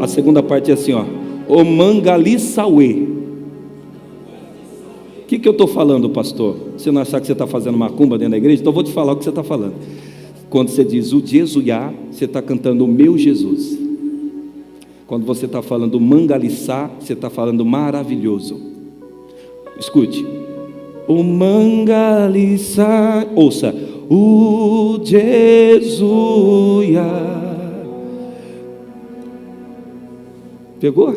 A segunda parte é assim, ó. O Mangalisauê. O que eu estou falando, pastor? Você não achar que você está fazendo macumba dentro da igreja? Então eu vou te falar o que você está falando. Quando você diz o Jesuiá, você está cantando o meu Jesus. Quando você está falando Mangaliçá, você está falando maravilhoso. Escute. O Mangaliçá, ouça. O Jesuiá. Pegou?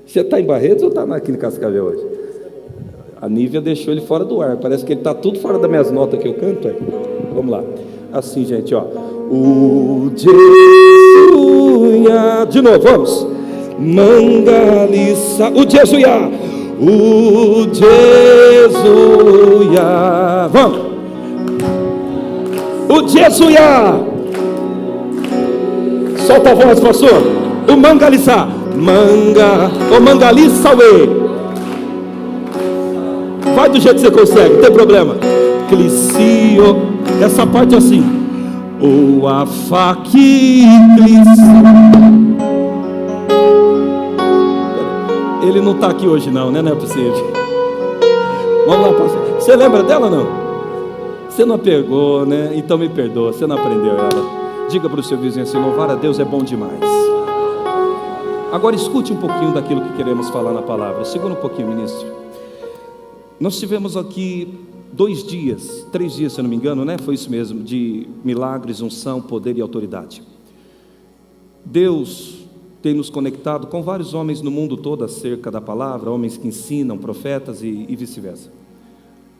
Você está em Barretos ou está aqui em Cascavel hoje? A Nívia deixou ele fora do ar. Parece que ele está tudo fora das minhas notas que eu canto. Aí. Vamos lá. Assim, gente, ó. O Jesuiá. De novo, vamos. Mangaliça. O Jesuiá. O Jesuiá. Vamos. O Jesuiá. Solta a voz, pastor. O Mangaliça. O Mangaliçauê. Vai do jeito que você consegue, não tem problema. Clicio, essa parte assim. O afaqui clicio. Ele não está aqui hoje não, né? Não é possível. Vamos lá, pastor. Você lembra dela ou não? Você não pegou, né? Então me perdoa, você não aprendeu ela. Diga para o seu vizinho assim: louvar a Deus é bom demais. Agora escute um pouquinho daquilo que queremos falar na palavra. Segura um pouquinho, ministro. Nós tivemos aqui 2 dias, 3 dias, se eu não me engano, né? Foi isso mesmo, de milagres, unção, poder e autoridade. Deus tem nos conectado com vários homens no mundo todo acerca da palavra, homens que ensinam, profetas e vice-versa.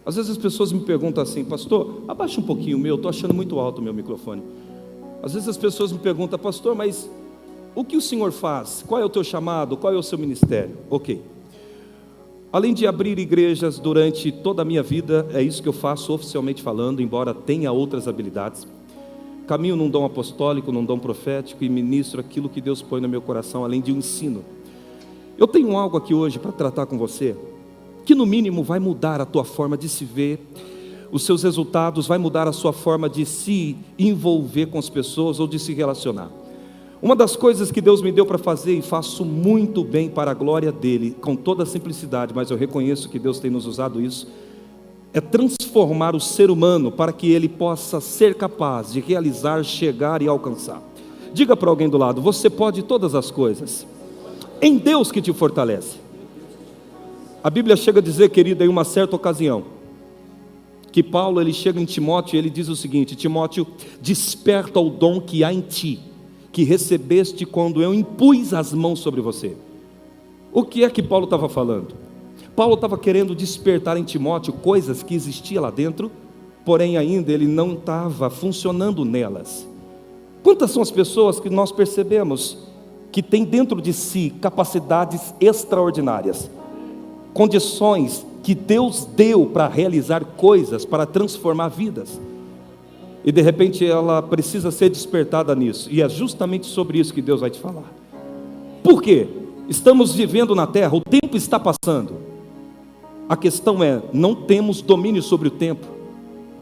Às vezes as pessoas me perguntam assim: pastor, abaixa um pouquinho o meu, estou achando muito alto o meu microfone. Às vezes as pessoas me perguntam: pastor, mas o que o senhor faz? Qual é o teu chamado? Qual é o seu ministério? Ok. Além de abrir igrejas durante toda a minha vida, é isso que eu faço oficialmente falando, embora tenha outras habilidades. Caminho num dom apostólico, num dom profético e ministro aquilo que Deus põe no meu coração, além de um ensino. Eu tenho algo aqui hoje para tratar com você, que no mínimo vai mudar a tua forma de se ver, os seus resultados, vai mudar a sua forma de se envolver com as pessoas ou de se relacionar. Uma das coisas que Deus me deu para fazer, e faço muito bem para a glória dEle, com toda a simplicidade, mas eu reconheço que Deus tem nos usado isso, é transformar o ser humano para que ele possa ser capaz de realizar, chegar e alcançar. Diga para alguém do lado: você pode todas as coisas, em Deus que te fortalece. A Bíblia chega a dizer, querida, em uma certa ocasião, que Paulo ele chega em Timóteo e ele diz o seguinte: Timóteo, desperta o dom que há em ti, que recebeste quando eu impus as mãos sobre você. O que é que Paulo estava falando? Paulo estava querendo despertar em Timóteo coisas que existiam lá dentro, porém ainda ele não estava funcionando nelas. Quantas são as pessoas que nós percebemos que têm dentro de si capacidades extraordinárias, condições que Deus deu para realizar coisas, para transformar vidas, e de repente ela precisa ser despertada nisso, e é justamente sobre isso que Deus vai te falar. Por quê? Estamos vivendo na terra, o tempo está passando. A questão é, não temos domínio sobre o tempo.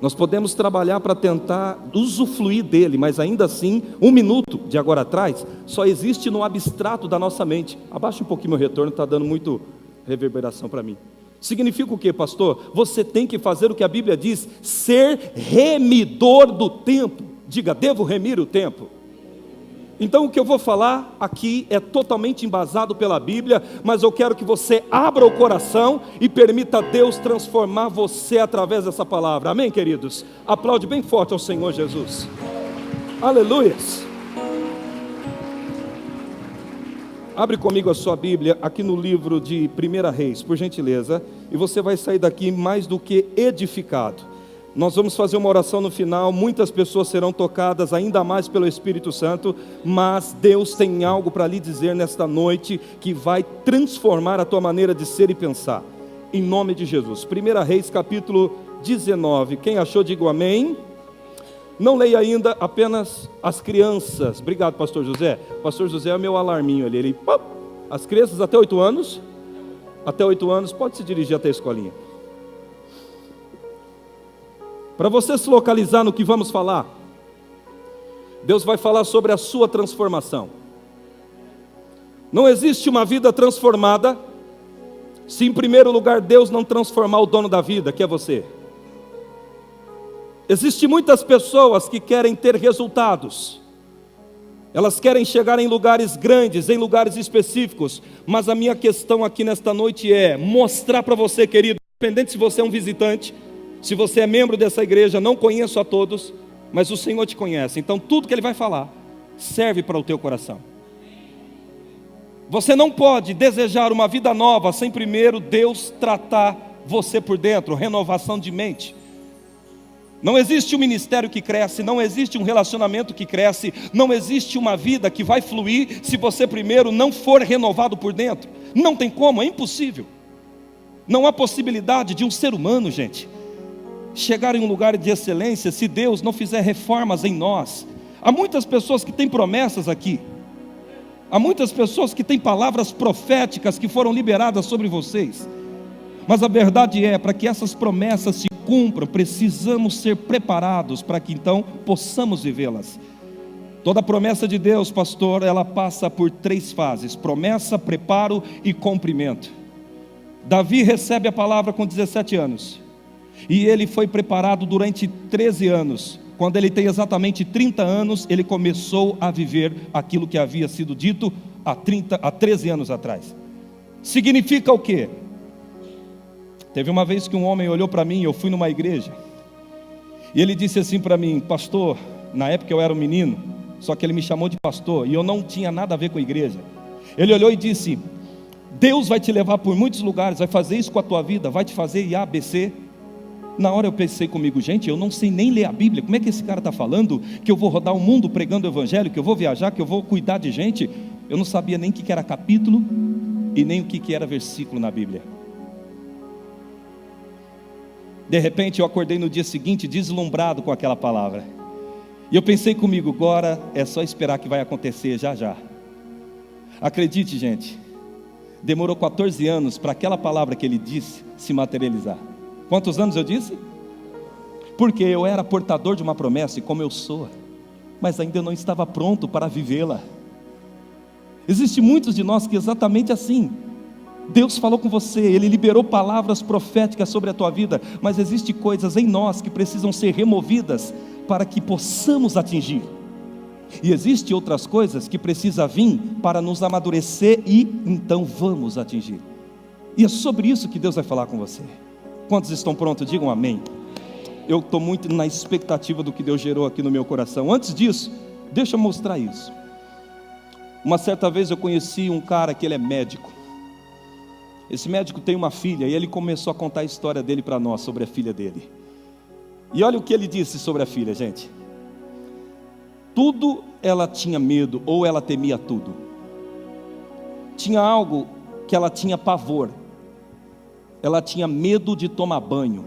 Nós podemos trabalhar para tentar usufruir dele, mas ainda assim, 1 minuto de agora atrás, só existe no abstrato da nossa mente. Abaixa um pouquinho meu retorno, está dando muito reverberação para mim. Significa o que, pastor? Você tem que fazer o que a Bíblia diz, ser remidor do tempo. Diga: devo remir o tempo. Então o que eu vou falar aqui é totalmente embasado pela Bíblia, mas eu quero que você abra o coração e permita Deus transformar você através dessa palavra. Amém, queridos? Aplaude bem forte ao Senhor Jesus. Aleluias. Abre comigo a sua Bíblia aqui no livro de 1 Reis, por gentileza, e você vai sair daqui mais do que edificado. Nós vamos fazer uma oração no final, muitas pessoas serão tocadas ainda mais pelo Espírito Santo, mas Deus tem algo para lhe dizer nesta noite, que vai transformar a tua maneira de ser e pensar, em nome de Jesus. 1 Reis capítulo 19, quem achou diga o amém. Não leia ainda, apenas as crianças. Obrigado, pastor José. Pastor José é meu alarminho ali. As crianças até 8 anos, pode se dirigir até a escolinha. Para você se localizar no que vamos falar, Deus vai falar sobre a sua transformação. Não existe uma vida transformada se em primeiro lugar Deus não transformar o dono da vida, que é você. Existem muitas pessoas que querem ter resultados, elas querem chegar em lugares grandes, em lugares específicos, mas a minha questão aqui nesta noite é mostrar para você, querido, independente se você é um visitante, se você é membro dessa igreja, não conheço a todos, mas o Senhor te conhece, então tudo que Ele vai falar serve para o teu coração. Você não pode desejar uma vida nova sem primeiro Deus tratar você por dentro, renovação de mente. Não existe um ministério que cresce, não existe um relacionamento que cresce, não existe uma vida que vai fluir se você primeiro não for renovado por dentro. Não tem como, é impossível. Não há possibilidade de um ser humano, gente, chegar em um lugar de excelência se Deus não fizer reformas em nós. Há muitas pessoas que têm promessas aqui, há muitas pessoas que têm palavras proféticas que foram liberadas sobre vocês, mas a verdade é, para que essas promessas se cumpram, precisamos ser preparados para que então possamos vivê-las. Toda promessa de Deus, pastor, ela passa por 3 fases: promessa, preparo e cumprimento. Davi recebe a palavra com 17 anos, e ele foi preparado durante 13 anos. Quando ele tem exatamente 30 anos, ele começou a viver aquilo que havia sido dito há 13 anos atrás. Significa o quê? Teve uma vez que um homem olhou para mim, eu fui numa igreja, e ele disse assim para mim: pastor, na época eu era um menino, só que ele me chamou de pastor, e eu não tinha nada a ver com a igreja. Ele olhou e disse: Deus vai te levar por muitos lugares, vai fazer isso com a tua vida, vai te fazer I, A, B, C. Na hora eu pensei comigo: gente, eu não sei nem ler a Bíblia, como é que esse cara está falando que eu vou rodar o mundo pregando o evangelho, que eu vou viajar, que eu vou cuidar de gente? Eu não sabia nem o que era capítulo, e nem o que era versículo na Bíblia. De repente eu acordei no dia seguinte deslumbrado com aquela palavra, e eu pensei comigo: agora é só esperar que vai acontecer já já. Acredite, gente, demorou 14 anos para aquela palavra que ele disse se materializar. Quantos anos eu disse? Porque eu era portador de uma promessa, e como eu sou, mas ainda não estava pronto para vivê-la. Existem muitos de nós que exatamente assim, Deus falou com você, Ele liberou palavras proféticas sobre a tua vida, mas existem coisas em nós que precisam ser removidas para que possamos atingir, e existem outras coisas que precisam vir para nos amadurecer, e então vamos atingir. E é sobre isso que Deus vai falar com você. Quantos estão prontos? Digam amém. Eu estou muito na expectativa do que Deus gerou aqui no meu coração. Antes disso, deixa eu mostrar isso. Uma certa vez eu conheci um cara que ele é médico. Esse médico tem uma filha, e ele começou a contar a história dele para nós, sobre a filha dele. E olha o que ele disse sobre a filha, gente. Tudo ela tinha medo, ou ela temia tudo. Tinha algo que ela tinha pavor. Ela tinha medo de tomar banho.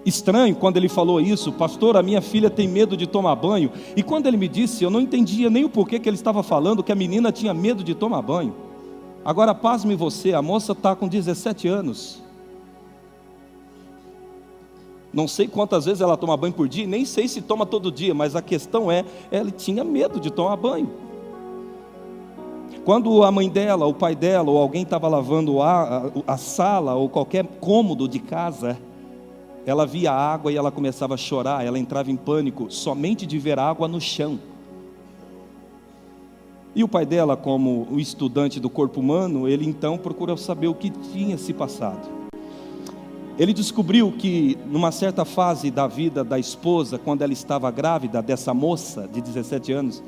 Estranho quando ele falou isso: pastor, a minha filha tem medo de tomar banho. E quando ele me disse, eu não entendia nem o porquê que ele estava falando que a menina tinha medo de tomar banho. Agora pasme você, a moça está com 17 anos. Não sei quantas vezes ela toma banho por dia, nem sei se toma todo dia, mas a questão é, ela tinha medo de tomar banho. Quando a mãe dela, o pai dela, ou alguém estava lavando a sala, ou qualquer cômodo de casa, ela via água e ela começava a chorar, ela entrava em pânico, somente de ver água no chão. E o pai dela, como o estudante do corpo humano, ele então procurou saber o que tinha se passado. Ele descobriu que numa certa fase da vida da esposa, quando ela estava grávida dessa moça de 17 anos,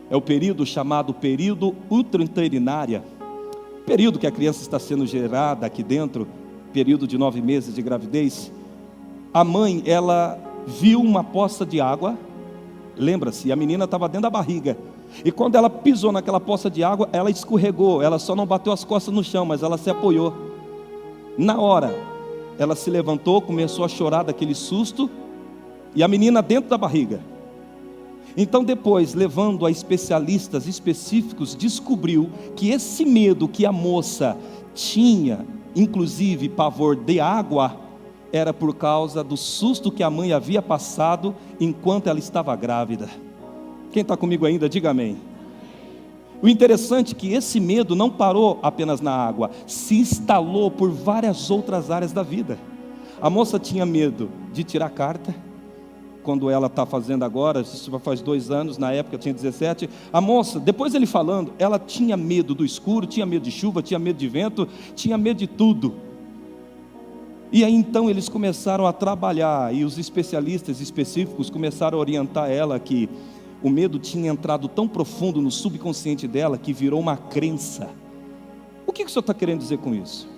é o período chamado período utrouterinária, período que a criança está sendo gerada aqui dentro, período de 9 meses de gravidez. A mãe, ela viu uma poça de água, lembra-se, a menina estava dentro da barriga, e quando ela pisou naquela poça de água, ela escorregou, ela só não bateu as costas no chão, mas ela se apoiou. Na hora, ela se levantou, começou a chorar daquele susto, e a menina dentro da barriga. Então depois, levando a especialistas específicos, descobriu que esse medo que a moça tinha, inclusive pavor de água, era por causa do susto que a mãe havia passado enquanto ela estava grávida. Quem está comigo ainda, diga amém. O interessante é que esse medo não parou apenas na água, se instalou por várias outras áreas da vida. A moça tinha medo de tirar carta, quando ela está fazendo agora, isso faz 2 anos, na época eu tinha 17, a moça, depois ele falando, ela tinha medo do escuro, tinha medo de chuva, tinha medo de vento, tinha medo de tudo. E aí então eles começaram a trabalhar, e os especialistas específicos começaram a orientar ela que o medo tinha entrado tão profundo no subconsciente dela, que virou uma crença. O que o senhor está querendo dizer com isso?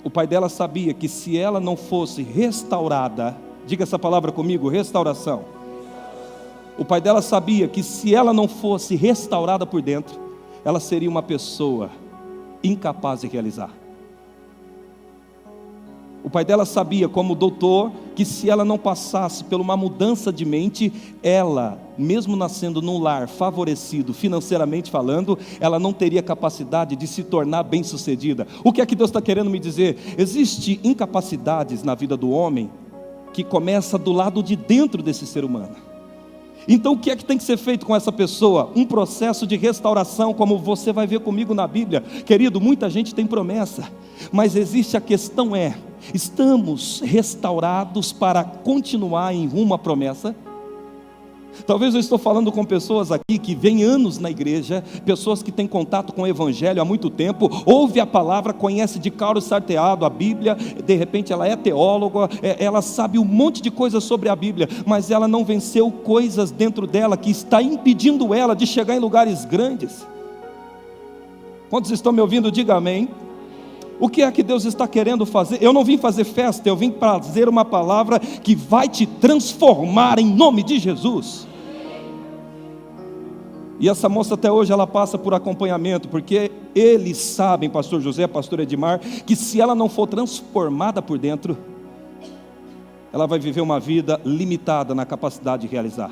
O pai dela sabia que se ela não fosse restaurada, diga essa palavra comigo, restauração. O pai dela sabia que se ela não fosse restaurada por dentro, ela seria uma pessoa incapaz de realizar. O pai dela sabia, como doutor, que se ela não passasse por uma mudança de mente, ela, mesmo nascendo num lar favorecido financeiramente falando, ela não teria capacidade de se tornar bem-sucedida. O que é que Deus está querendo me dizer? Existem incapacidades na vida do homem que começa do lado de dentro desse ser humano. Então o que é que tem que ser feito com essa pessoa? Um processo de restauração, como você vai ver comigo na Bíblia. Querido, muita gente tem promessa, mas existe a questão estamos restaurados para continuar em rumo à promessa? Talvez eu estou falando com pessoas aqui que vêm anos na igreja, pessoas que têm contato com o evangelho há muito tempo, ouve a palavra, conhece de caro salteado a Bíblia, de repente ela é teóloga, ela sabe um monte de coisas sobre a Bíblia, mas ela não venceu coisas dentro dela que está impedindo ela de chegar em lugares grandes. Quantos estão me ouvindo? Diga amém. O que é que Deus está querendo fazer? Eu não vim fazer festa, eu vim trazer uma palavra que vai te transformar em nome de Jesus. E essa moça até hoje ela passa por acompanhamento, porque eles sabem, pastor José, pastor Edmar, que se ela não for transformada por dentro, ela vai viver uma vida limitada na capacidade de realizar.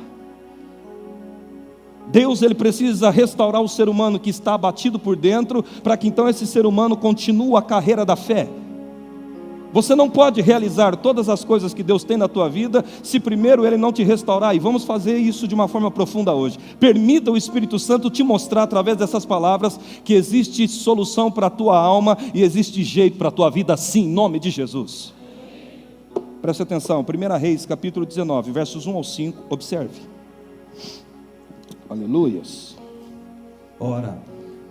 Deus, ele precisa restaurar o ser humano que está abatido por dentro, para que então esse ser humano continue a carreira da fé. Você não pode realizar todas as coisas que Deus tem na tua vida, se primeiro ele não te restaurar, e vamos fazer isso de uma forma profunda hoje. Permita o Espírito Santo te mostrar através dessas palavras, que existe solução para a tua alma, e existe jeito para a tua vida sim, em nome de Jesus. Preste atenção, 1 Reis capítulo 19, versos 1 ao 5, observe. Aleluias. Ora,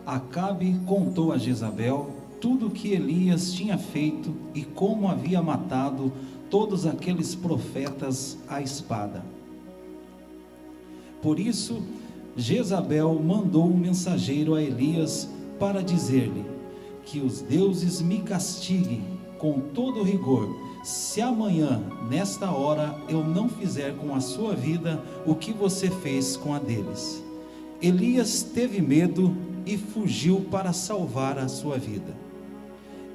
Acabe contou a Jezabel tudo o que Elias tinha feito e como havia matado todos aqueles profetas à espada. Por isso, Jezabel mandou um mensageiro a Elias para dizer-lhe: que os deuses me castiguem com todo rigor, se amanhã, nesta hora, eu não fizer com a sua vida o que você fez com a deles. Elias teve medo e fugiu para salvar a sua vida.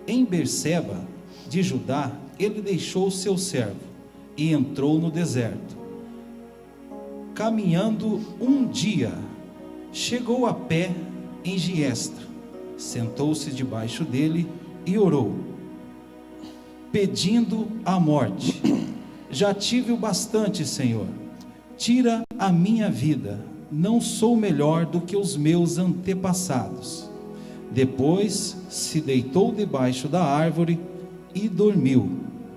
Em Berseba, de Judá, ele deixou seu servo e entrou no deserto. Caminhando um dia, chegou a pé em Giestra, sentou-se debaixo dele e orou, pedindo a morte: já tive o bastante, Senhor, tira a minha vida, não sou melhor do que os meus antepassados. Depois se deitou debaixo da árvore e dormiu.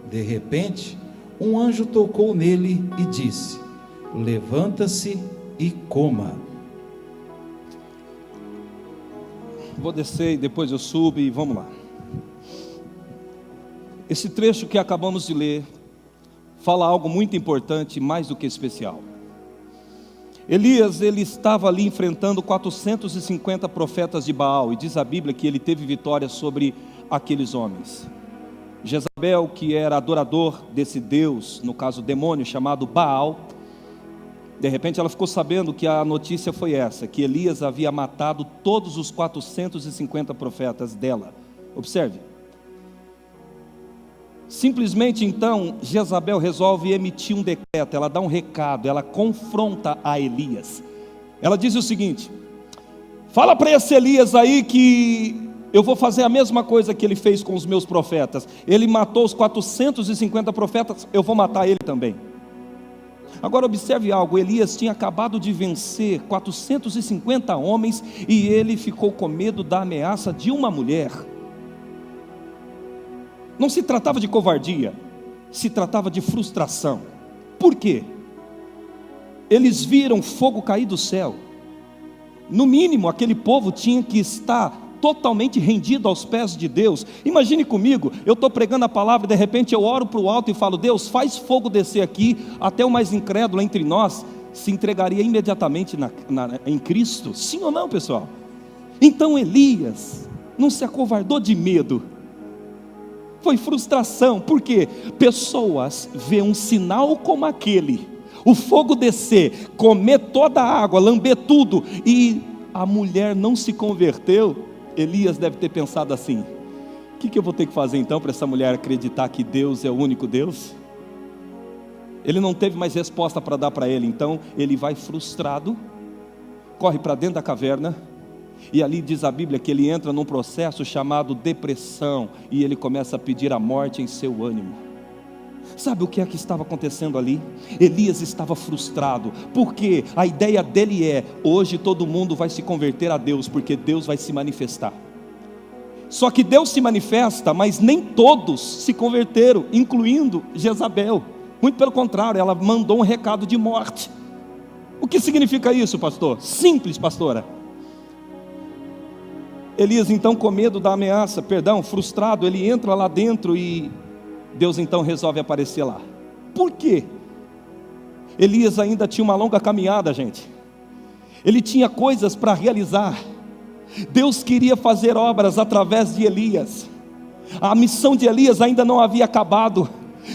De repente, um anjo tocou nele e disse: levanta-se e coma. Vou descer e depois eu subo e vamos lá. Esse trecho que acabamos de ler fala algo muito importante, mais do que especial. Elias, ele estava ali enfrentando 450 profetas de Baal, e diz a Bíblia que ele teve vitória sobre aqueles homens. Jezabel, que era adorador desse Deus, no caso demônio chamado Baal, de repente ela ficou sabendo que a notícia foi essa, que Elias havia matado todos os 450 profetas dela. Observe. Simplesmente então, Jezabel resolve emitir um decreto, ela dá um recado, ela confronta a Elias. Ela diz o seguinte: fala para esse Elias aí que eu vou fazer a mesma coisa que ele fez com os meus profetas. Ele matou os 450 profetas, eu vou matar ele também. Agora observe algo, Elias tinha acabado de vencer 450 homens e ele ficou com medo da ameaça de uma mulher. Não se tratava de covardia, se tratava de frustração. Por quê? Eles viram fogo cair do céu. No mínimo, aquele povo tinha que estar totalmente rendido aos pés de Deus. Imagine comigo, eu estou pregando a palavra e de repente eu oro para o alto e falo: Deus, faz fogo descer aqui. Até o mais incrédulo entre nós se entregaria imediatamente em Cristo. Sim ou não, pessoal? Então Elias não se acovardou de medo, foi frustração. Por quê? Pessoas veem um sinal como aquele, o fogo descer, comer toda a água, lamber tudo, e a mulher não se converteu. Elias deve ter pensado assim: o que eu vou ter que fazer então para essa mulher acreditar que Deus é o único Deus? Ele não teve mais resposta para dar para ele, então ele vai frustrado, corre para dentro da caverna, e ali diz a Bíblia que ele entra num processo chamado depressão, e ele começa a pedir a morte em seu ânimo. Sabe o que é que estava acontecendo ali? Elias estava frustrado, porque a ideia dele é: hoje todo mundo vai se converter a Deus, porque Deus vai se manifestar. Só que Deus se manifesta, mas nem todos se converteram, incluindo Jezabel. Muito pelo contrário, ela mandou um recado de morte. O que significa isso, pastor? Simples, pastora. Elias então, com medo da ameaça, frustrado, ele entra lá dentro e Deus então resolve aparecer lá. Por quê? Elias ainda tinha uma longa caminhada, gente. Ele tinha coisas para realizar. Deus queria fazer obras através de Elias. A missão de Elias ainda não havia acabado.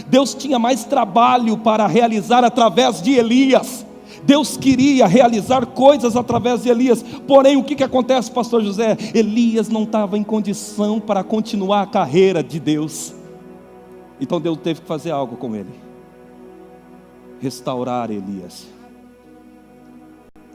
Deus tinha mais trabalho para realizar através de Elias. Deus queria realizar coisas através de Elias. Porém, o que acontece, pastor José? Elias não estava em condição para continuar a carreira de Deus. Então Deus teve que fazer algo com ele: restaurar Elias.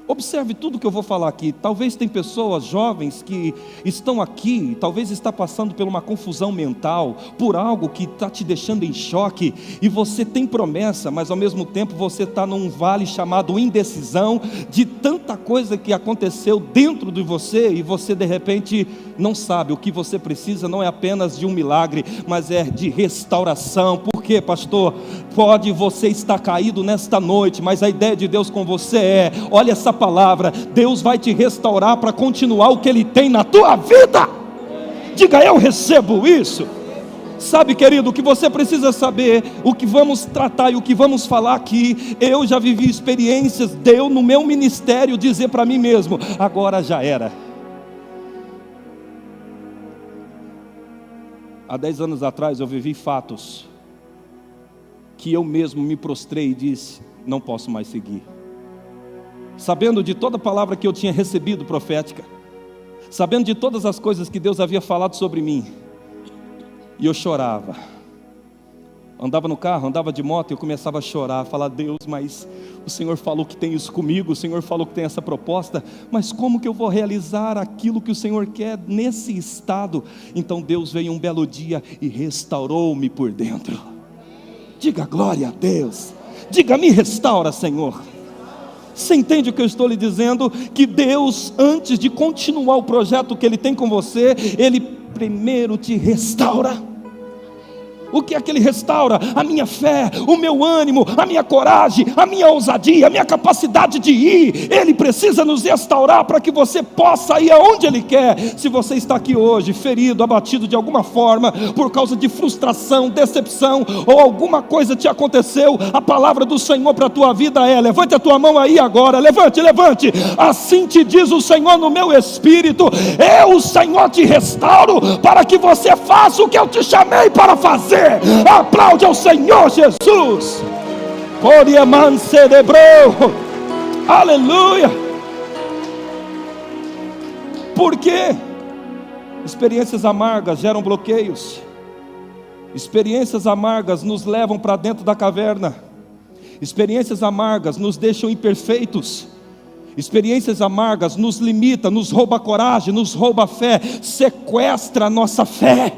Observe tudo que eu vou falar aqui. Talvez tem pessoas jovens que estão aqui, talvez está passando por uma confusão mental, por algo que está te deixando em choque, e você tem promessa, mas ao mesmo tempo você está num vale chamado indecisão, de tanta coisa que aconteceu dentro de você, e você de repente não sabe. O que você precisa não é apenas de um milagre, mas é de restauração. Por quê, pastor? Pode você estar caído nesta noite, mas a ideia de Deus com você é: olha essa palavra, Deus vai te restaurar para continuar o que Ele tem na tua vida. Diga: eu recebo isso. Sabe, querido, o que você precisa saber, o que vamos tratar e o que vamos falar aqui, eu já vivi experiências de eu no meu ministério dizer para mim mesmo: agora já era. Há 10 anos atrás eu vivi fatos que eu mesmo me prostrei e disse: não posso mais seguir. Sabendo de toda a palavra que eu tinha recebido profética, sabendo de todas as coisas que Deus havia falado sobre mim, e eu chorava. Andava no carro, andava de moto, e eu começava a chorar, a falar: Deus, mas o Senhor falou que tem isso comigo, o Senhor falou que tem essa proposta, mas como que eu vou realizar aquilo que o Senhor quer nesse estado? Então Deus veio um belo dia e restaurou-me por dentro. Diga glória a Deus. Diga: me restaura, Senhor. Você entende o que eu estou lhe dizendo? Que Deus, antes de continuar o projeto que Ele tem com você, Ele primeiro te restaura. O que é que Ele restaura? A minha fé, o meu ânimo, a minha coragem, a minha ousadia, a minha capacidade de ir. Ele precisa nos restaurar para que você possa ir aonde Ele quer. Se você está aqui hoje ferido, abatido de alguma forma, por causa de frustração, decepção, ou alguma coisa te aconteceu, a palavra do Senhor para a tua vida é: levante a tua mão aí agora, levante, levante. Assim te diz o Senhor no meu espírito: eu, o Senhor, te restauro para que você faça o que eu te chamei para fazer. Aplaude ao Senhor Jesus. Coriaman celebrou. Aleluia. Por quê? Experiências amargas geram bloqueios. Experiências amargas nos levam para dentro da caverna. Experiências amargas nos deixam imperfeitos. Experiências amargas nos limita, nos rouba a coragem, nos rouba a fé, sequestra a nossa fé.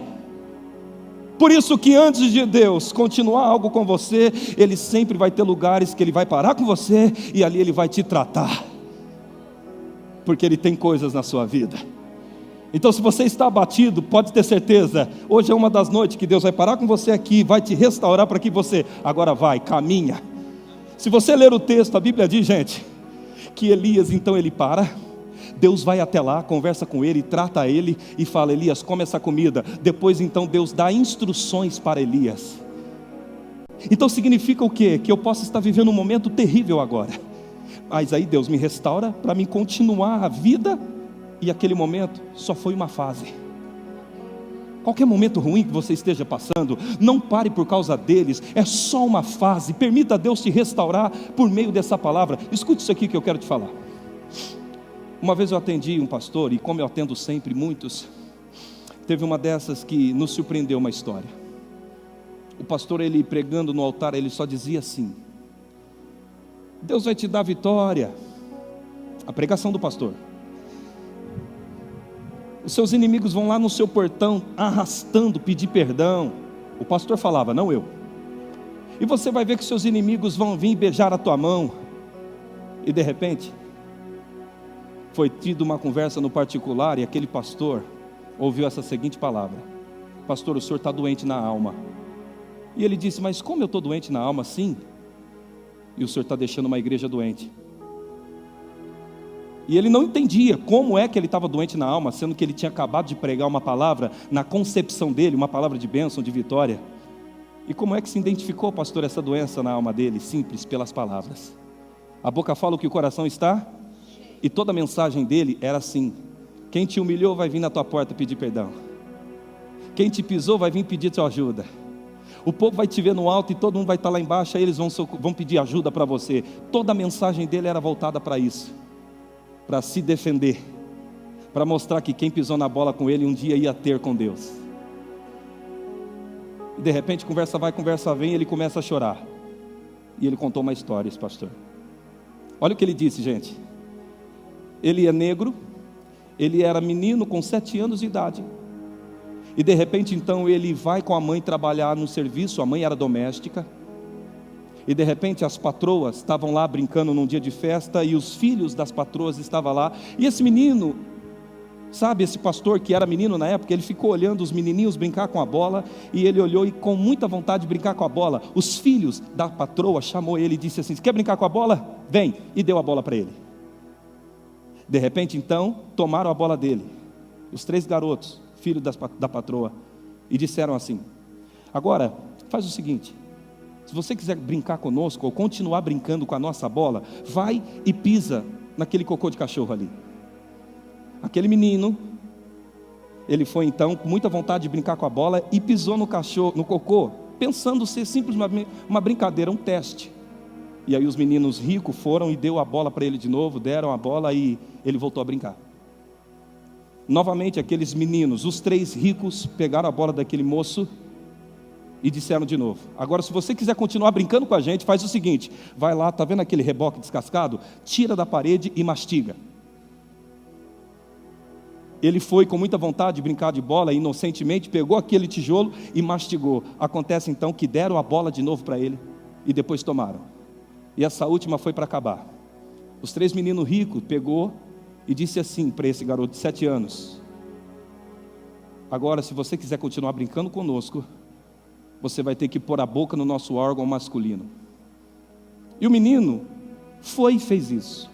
Por isso que antes de Deus continuar algo com você, Ele sempre vai ter lugares que Ele vai parar com você e ali Ele vai te tratar, porque Ele tem coisas na sua vida. Então, se você está abatido, pode ter certeza, hoje é uma das noites que Deus vai parar com você aqui, vai te restaurar para que você, agora vai, caminha. Se você ler o texto, a Bíblia diz, gente, que Elias então ele para, Deus vai até lá, conversa com ele, trata ele e fala: Elias, come essa comida. Depois então Deus dá instruções para Elias. Então significa o quê? Que eu posso estar vivendo um momento terrível agora, mas aí Deus me restaura para mim continuar a vida. E aquele momento só foi uma fase. Qualquer momento ruim que você esteja passando, não pare por causa deles, é só uma fase. Permita Deus te restaurar por meio dessa palavra. Escute isso aqui que eu quero te falar. Uma vez eu atendi um pastor, e como eu atendo sempre muitos, teve uma dessas que nos surpreendeu uma história. O pastor, ele pregando no altar, ele só dizia assim: Deus vai te dar vitória. A pregação do pastor: os seus inimigos vão lá no seu portão, arrastando, pedir perdão. O pastor falava, não eu. E você vai ver que seus inimigos vão vir beijar a tua mão. E de repente, foi tido uma conversa no particular, e aquele pastor ouviu essa seguinte palavra: pastor, o senhor está doente na alma. E ele disse, mas como eu estou doente na alma? Sim. E o senhor está deixando uma igreja doente. E ele não entendia como é que ele estava doente na alma, sendo que ele tinha acabado de pregar uma palavra, na concepção dele, uma palavra de bênção, de vitória. E como é que se identificou, pastor, essa doença na alma dele? Simples, pelas palavras. A boca fala o que o coração está, e toda a mensagem dele era assim: quem te humilhou vai vir na tua porta pedir perdão, quem te pisou vai vir pedir tua ajuda. O povo vai te ver no alto e todo mundo vai estar lá embaixo, aí eles vão pedir ajuda para você. Toda a mensagem dele era voltada para isso, para se defender, para mostrar que quem pisou na bola com ele um dia ia ter com Deus. E de repente, conversa vai, conversa vem, ele começa a chorar. E ele contou uma história, esse pastor. Olha o que ele disse, gente. Ele é negro, ele era menino com 7 anos de idade. E de repente então ele vai com a mãe trabalhar no serviço, a mãe era doméstica. E de repente as patroas estavam lá brincando num dia de festa, e os filhos das patroas estavam lá. E esse menino, sabe, esse pastor que era menino na época, ele ficou olhando os menininhos brincar com a bola, e ele olhou e com muita vontade de brincar com a bola. Os filhos da patroa chamou ele e disse assim: quer brincar com a bola? Vem, e deu a bola para ele. De repente então, tomaram a bola dele, os 3 garotos, filhos da patroa, e disseram assim: agora, faz o seguinte, se você quiser brincar conosco, ou continuar brincando com a nossa bola, vai e pisa naquele cocô de cachorro ali. Aquele menino, ele foi então com muita vontade de brincar com a bola, e pisou no cocô, pensando ser simplesmente uma brincadeira, um teste. E aí os meninos ricos foram e deu a bola para ele de novo, deram a bola e ele voltou a brincar. Novamente aqueles meninos, os 3 ricos, pegaram a bola daquele moço e disseram de novo: agora, se você quiser continuar brincando com a gente, faz o seguinte, vai lá, está vendo aquele reboque descascado? Tira da parede e mastiga. Ele foi com muita vontade de brincar de bola, inocentemente pegou aquele tijolo e mastigou. Acontece então que deram a bola de novo para ele e depois tomaram. E essa última foi para acabar. Os 3 meninos ricos pegou e disse assim para esse garoto de 7 anos: agora, se você quiser continuar brincando conosco, você vai ter que pôr a boca no nosso órgão masculino. E o menino foi e fez isso.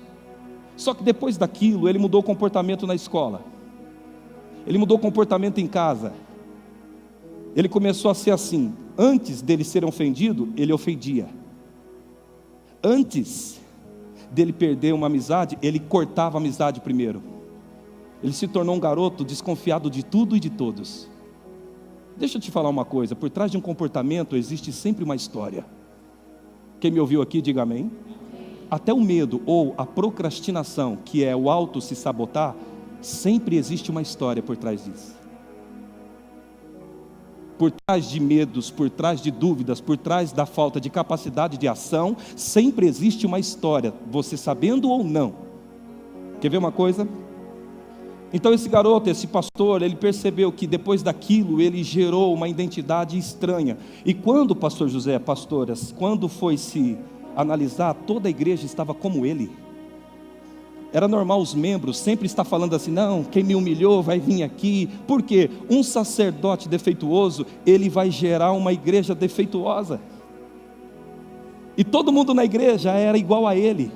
Só que depois daquilo, ele mudou o comportamento na escola, ele mudou o comportamento em casa. Ele começou a ser assim. Antes dele ser ofendido, ele ofendia. Antes dele perder uma amizade, ele cortava a amizade primeiro. Ele se tornou um garoto desconfiado de tudo e de todos. Deixa eu te falar uma coisa: por trás de um comportamento existe sempre uma história. Quem me ouviu aqui, diga amém. Até o medo ou a procrastinação, que é o auto se sabotar, sempre existe uma história por trás disso. Por trás de medos, por trás de dúvidas, por trás da falta de capacidade de ação, sempre existe uma história, você sabendo ou não. Quer ver uma coisa? Então esse garoto, esse pastor, ele percebeu que depois daquilo, ele gerou uma identidade estranha. E quando, pastor José, pastoras, quando foi se analisar, toda a igreja estava como ele. Era normal os membros sempre estar falando assim, não, quem me humilhou vai vir aqui. Por quê? Um sacerdote defeituoso, ele vai gerar uma igreja defeituosa. E todo mundo na igreja era igual a ele,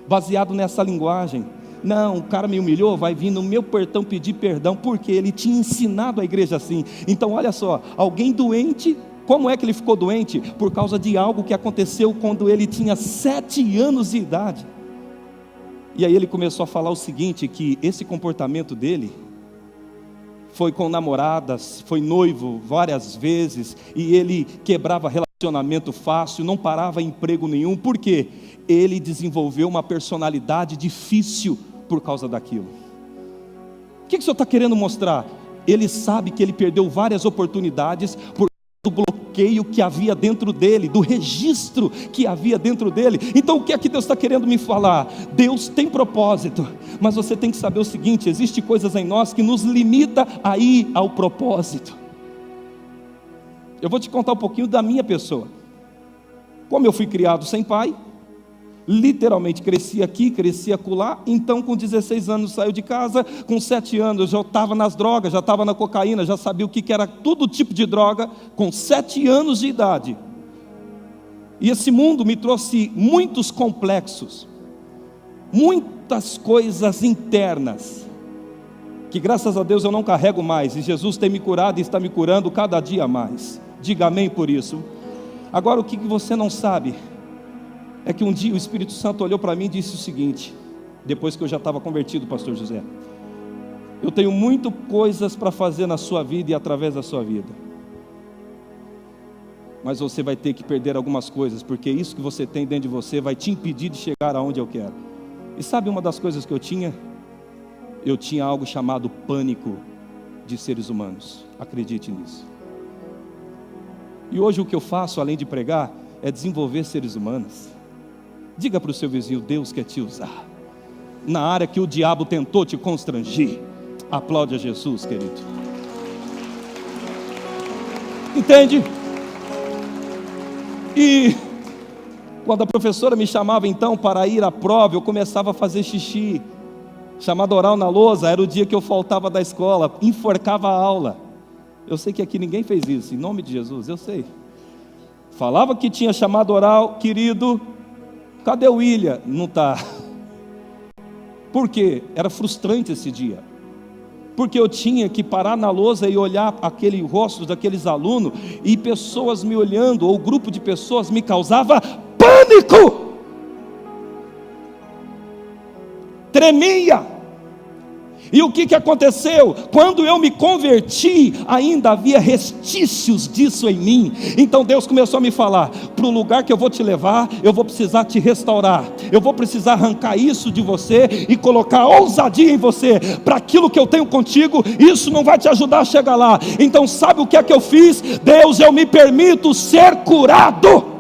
baseado nessa linguagem. Não, o cara me humilhou, vai vir no meu portão pedir perdão, porque ele tinha ensinado a igreja assim. Então olha só, alguém doente, como é que ele ficou doente? Por causa de algo que aconteceu quando ele tinha 7 anos de idade. E aí ele começou a falar o seguinte, que esse comportamento dele foi com namoradas, foi noivo várias vezes, e ele quebrava relacionamento fácil, não parava em emprego nenhum. Por quê? Ele desenvolveu uma personalidade difícil por causa daquilo. O que o senhor está querendo mostrar? Ele sabe que ele perdeu várias oportunidades por do bloqueio que havia dentro dele, do registro que havia dentro dele. Então o que é que Deus está querendo me falar? Deus tem propósito, mas você tem que saber o seguinte: existem coisas em nós que nos limita a ir ao propósito. Eu vou te contar um pouquinho da minha pessoa. Como eu fui criado sem pai, literalmente cresci aqui, cresci acolá. Então com 16 anos saiu de casa, com 7 anos já estava nas drogas, já estava na cocaína, já sabia o que era todo tipo de droga, com 7 anos de idade. E esse mundo me trouxe muitos complexos, muitas coisas internas, que graças a Deus eu não carrego mais, e Jesus tem me curado e está me curando cada dia mais. Diga amém por isso. Agora o que você não sabe é que um dia o Espírito Santo olhou para mim e disse o seguinte, depois que eu já estava convertido, pastor José: eu tenho muitas coisas para fazer na sua vida e através da sua vida, mas você vai ter que perder algumas coisas, porque isso que você tem dentro de você vai te impedir de chegar aonde eu quero. E sabe uma das coisas que eu tinha? Eu tinha algo chamado pânico de seres humanos. Acredite nisso. E hoje o que eu faço, além de pregar, é desenvolver seres humanos. Diga para o seu vizinho: Deus quer te usar na área que o diabo tentou te constranger. Aplaude a Jesus, querido. Entende? E quando a professora me chamava então para ir à prova, eu começava a fazer xixi, chamado oral na lousa. Era o dia que eu faltava da escola, enforcava a aula. Eu sei que aqui ninguém fez isso, em nome de Jesus, eu sei. Falava que tinha chamado oral, querido, cadê o William? Não está. Por quê? Era frustrante esse dia, porque eu tinha que parar na lousa e olhar aquele rosto daqueles alunos, e pessoas me olhando, ou grupo de pessoas, me causava pânico, tremia. E o que aconteceu? Quando eu me converti, ainda havia restícios disso em mim. Então Deus começou a me falar: para o lugar que eu vou te levar, eu vou precisar te restaurar, eu vou precisar arrancar isso de você e colocar ousadia em você. Para aquilo que eu tenho contigo, isso não vai te ajudar a chegar lá. Então sabe o que é que eu fiz? Deus, eu me permito ser curado.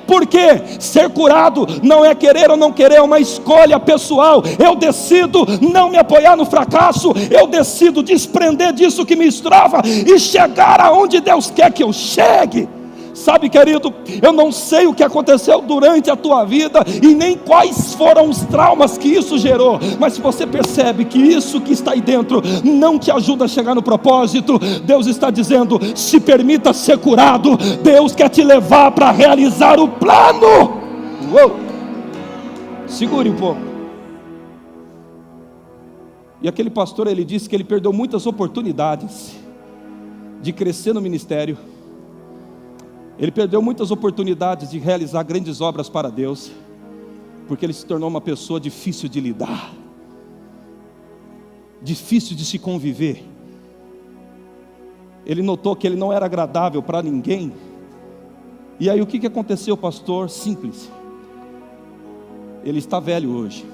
Porque ser curado não é querer ou não querer, é uma escolha pessoal. Eu decido não me apoiar no fracasso, eu decido desprender disso que me estrava e chegar aonde Deus quer que eu chegue. Sabe, querido, eu não sei o que aconteceu durante a tua vida e nem quais foram os traumas que isso gerou, mas se você percebe que isso que está aí dentro não te ajuda a chegar no propósito, Deus está dizendo: se permita ser curado. Deus quer te levar para realizar o plano. Uou. Segure um pouco. E aquele pastor, ele disse que ele perdeu muitas oportunidades de crescer no ministério. Ele perdeu muitas oportunidades de realizar grandes obras para Deus, porque ele se tornou uma pessoa difícil de lidar, difícil de se conviver. Ele notou que ele não era agradável para ninguém. E aí o que aconteceu, pastor? Simples. Ele está velho hoje.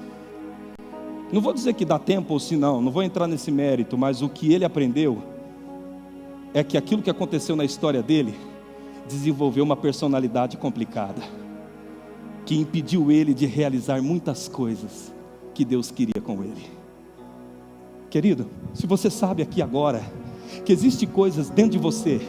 Não vou dizer que dá tempo ou se não vou entrar nesse mérito, mas o que ele aprendeu é que aquilo que aconteceu na história dele desenvolveu uma personalidade complicada, que impediu ele de realizar muitas coisas que Deus queria com ele. Querido, se você sabe aqui agora que existem coisas dentro de você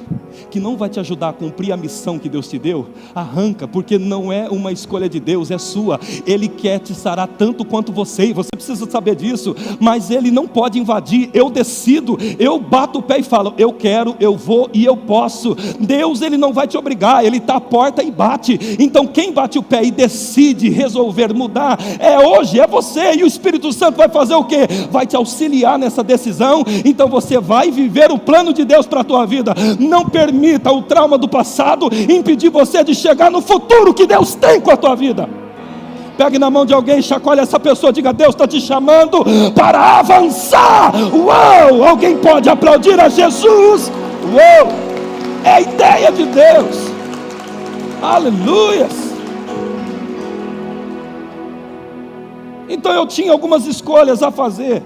que não vai te ajudar a cumprir a missão que Deus te deu, arranca, porque não é uma escolha de Deus, é sua. Ele quer te sarar tanto quanto você, e você precisa saber disso, mas Ele não pode invadir. Eu decido, eu bato o pé e falo, eu quero, eu vou e eu posso. Deus, Ele não vai te obrigar, Ele está à porta e bate. Então quem bate o pé e decide resolver mudar, é hoje, é você, e o Espírito Santo vai fazer o quê? Vai te auxiliar nessa decisão. Então você vai viver o plano de Deus para a tua vida. Não permita o trauma do passado impedir você de chegar no futuro que Deus tem com a tua vida. Pegue na mão de alguém, chacoalhe essa pessoa, diga: Deus está te chamando para avançar. Uau! Alguém pode aplaudir a Jesus? Uau! É a ideia de Deus. Aleluias! Então eu tinha algumas escolhas a fazer: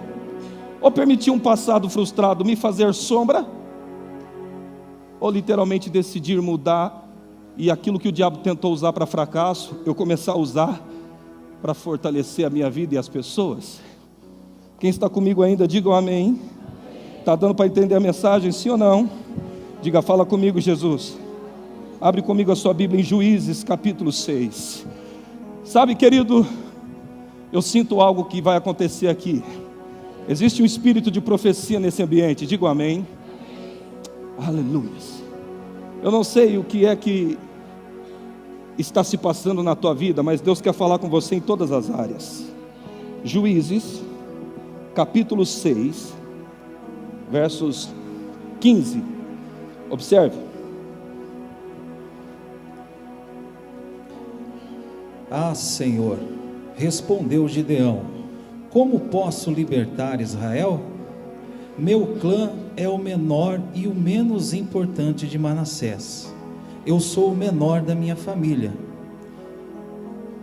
ou permitir um passado frustrado me fazer sombra, ou literalmente decidir mudar, e aquilo que o diabo tentou usar para fracasso, eu começar a usar para fortalecer a minha vida e as pessoas. Quem está comigo ainda, diga um amém. Está dando para entender a mensagem, sim ou não? Diga: fala comigo, Jesus. Abre comigo a sua Bíblia em Juízes capítulo 6. Sabe, querido, eu sinto algo que vai acontecer aqui. Existe um espírito de profecia nesse ambiente, diga um amém. Aleluia. Eu não sei o que é que está se passando na tua vida, mas Deus quer falar com você em todas as áreas. Juízes, capítulo 6, versos 15. Observe. Ah, Senhor, respondeu Gideão: como posso libertar Israel? Meu clã é o menor e o menos importante de Manassés. Eu sou o menor da minha família.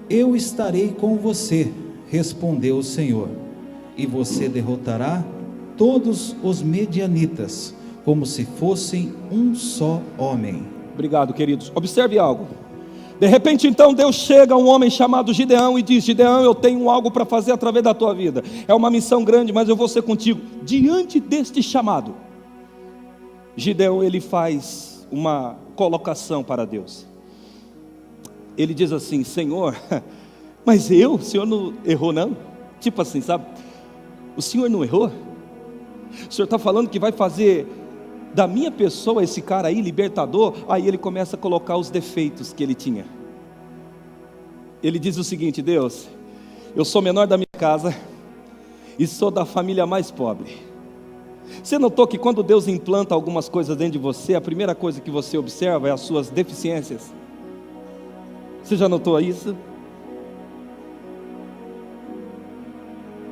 Eu estarei com você, respondeu o Senhor, e você derrotará todos os medianitas, como se fossem um só homem. Obrigado, queridos. Observe algo. De repente então Deus chega a um homem chamado Gideão e diz: Gideão, eu tenho algo para fazer através da tua vida. É uma missão grande, mas eu vou ser contigo. Diante deste chamado, Gideão, ele faz uma colocação para Deus. Ele diz assim: Senhor, mas o Senhor não errou não? Tipo assim, sabe? O Senhor não errou? O Senhor está falando que vai fazer da minha pessoa esse cara aí, libertador? Aí ele começa a colocar os defeitos que ele tinha. Ele diz o seguinte: Deus, eu sou menor da minha casa e sou da família mais pobre. Você notou que quando Deus implanta algumas coisas dentro de você, a primeira coisa que você observa é as suas deficiências? Você já notou isso?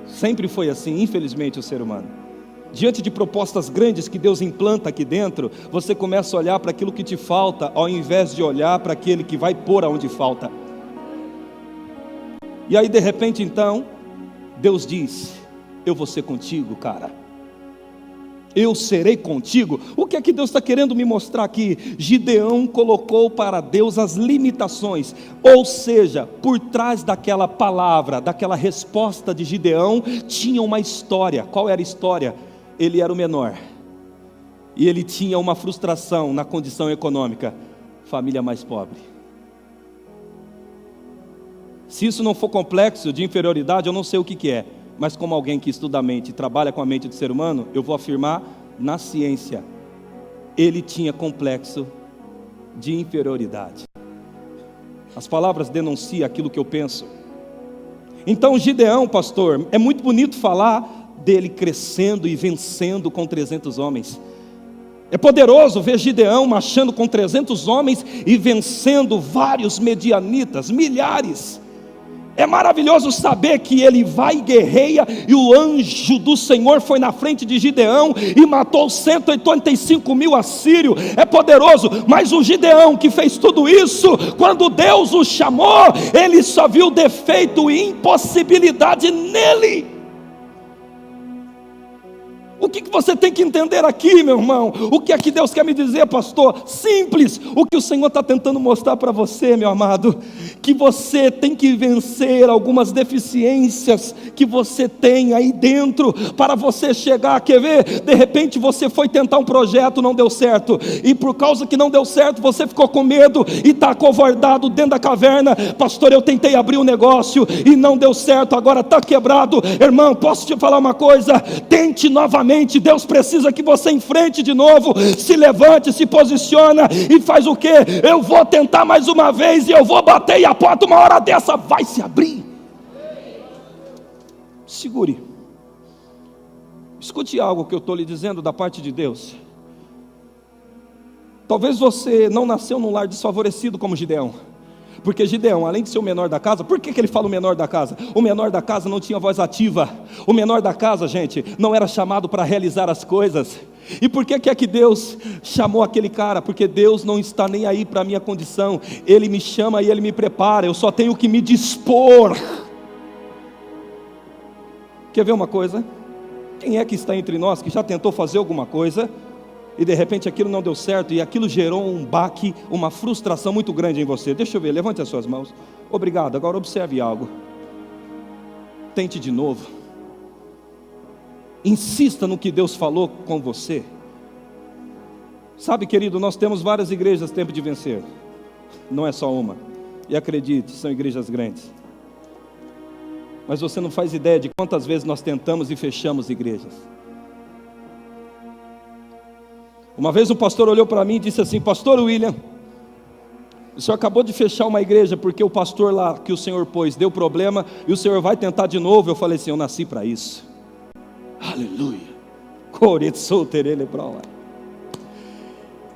Sempre foi assim, infelizmente, o ser humano. Diante de propostas grandes que Deus implanta aqui dentro, você começa a olhar para aquilo que te falta, ao invés de olhar para aquele que vai pôr aonde falta. E aí de repente então, Deus diz: eu vou ser contigo, cara. Eu serei contigo. O que é que Deus está querendo me mostrar aqui? Gideão colocou para Deus as limitações, ou seja, por trás daquela palavra, daquela resposta de Gideão, tinha uma história. Qual era a história? Ele era o menor, e ele tinha uma frustração na condição econômica, família mais pobre. Se isso não for complexo de inferioridade, eu não sei o que é. Mas como alguém que estuda a mente, trabalha com a mente do ser humano, eu vou afirmar na ciência: ele tinha complexo de inferioridade. As palavras denunciam aquilo que eu penso. Então Gideão, pastor, é muito bonito falar dele crescendo e vencendo com 300 homens. É poderoso ver Gideão marchando com 300 homens e vencendo vários medianitas, milhares. É maravilhoso saber que ele vai e guerreia, e o anjo do Senhor foi na frente de Gideão e matou 185 mil assírios. É poderoso, mas o Gideão que fez tudo isso, quando Deus o chamou, ele só viu defeito e impossibilidade nele. O que você tem que entender aqui, meu irmão? O que é que Deus quer me dizer, pastor? Simples. O que o Senhor está tentando mostrar para você, meu amado, que você tem que vencer algumas deficiências que você tem aí dentro, para você chegar, quer ver? De repente você foi tentar um projeto, não deu certo, e por causa que não deu certo, você ficou com medo, e está acovardado dentro da caverna. Pastor, eu tentei abrir um negócio, e não deu certo, agora está quebrado. Irmão, posso te falar uma coisa? Tente novamente. Deus precisa que você enfrente de novo, se levante, se posiciona e faz o quê? Eu vou tentar mais uma vez e eu vou bater, e a porta uma hora dessa vai se abrir. Segure. Escute algo que eu estou lhe dizendo da parte de Deus. Talvez você não nasceu num lar desfavorecido como Gideão, porque Gideão, além de ser o menor da casa, por que ele fala o menor da casa? O menor da casa não tinha voz ativa. O menor da casa, gente, não era chamado para realizar as coisas. E por que é que Deus chamou aquele cara? Porque Deus não está nem aí para a minha condição. Ele me chama e Ele me prepara. Eu só tenho que me dispor. Quer ver uma coisa? Quem é que está entre nós que já tentou fazer alguma coisa e de repente aquilo não deu certo, e aquilo gerou um baque, uma frustração muito grande em você? Deixa eu ver, levante as suas mãos. Obrigado, agora observe algo. Tente de novo. Insista no que Deus falou com você. Sabe, querido, nós temos várias igrejas Tempo de Vencer. Não é só uma. E acredite, são igrejas grandes. Mas você não faz ideia de quantas vezes nós tentamos e fechamos igrejas. Uma vez um pastor olhou para mim e disse assim: pastor William, o senhor acabou de fechar uma igreja porque o pastor lá que o senhor pôs deu problema e o senhor vai tentar de novo. Eu falei assim: eu nasci para isso. Aleluia.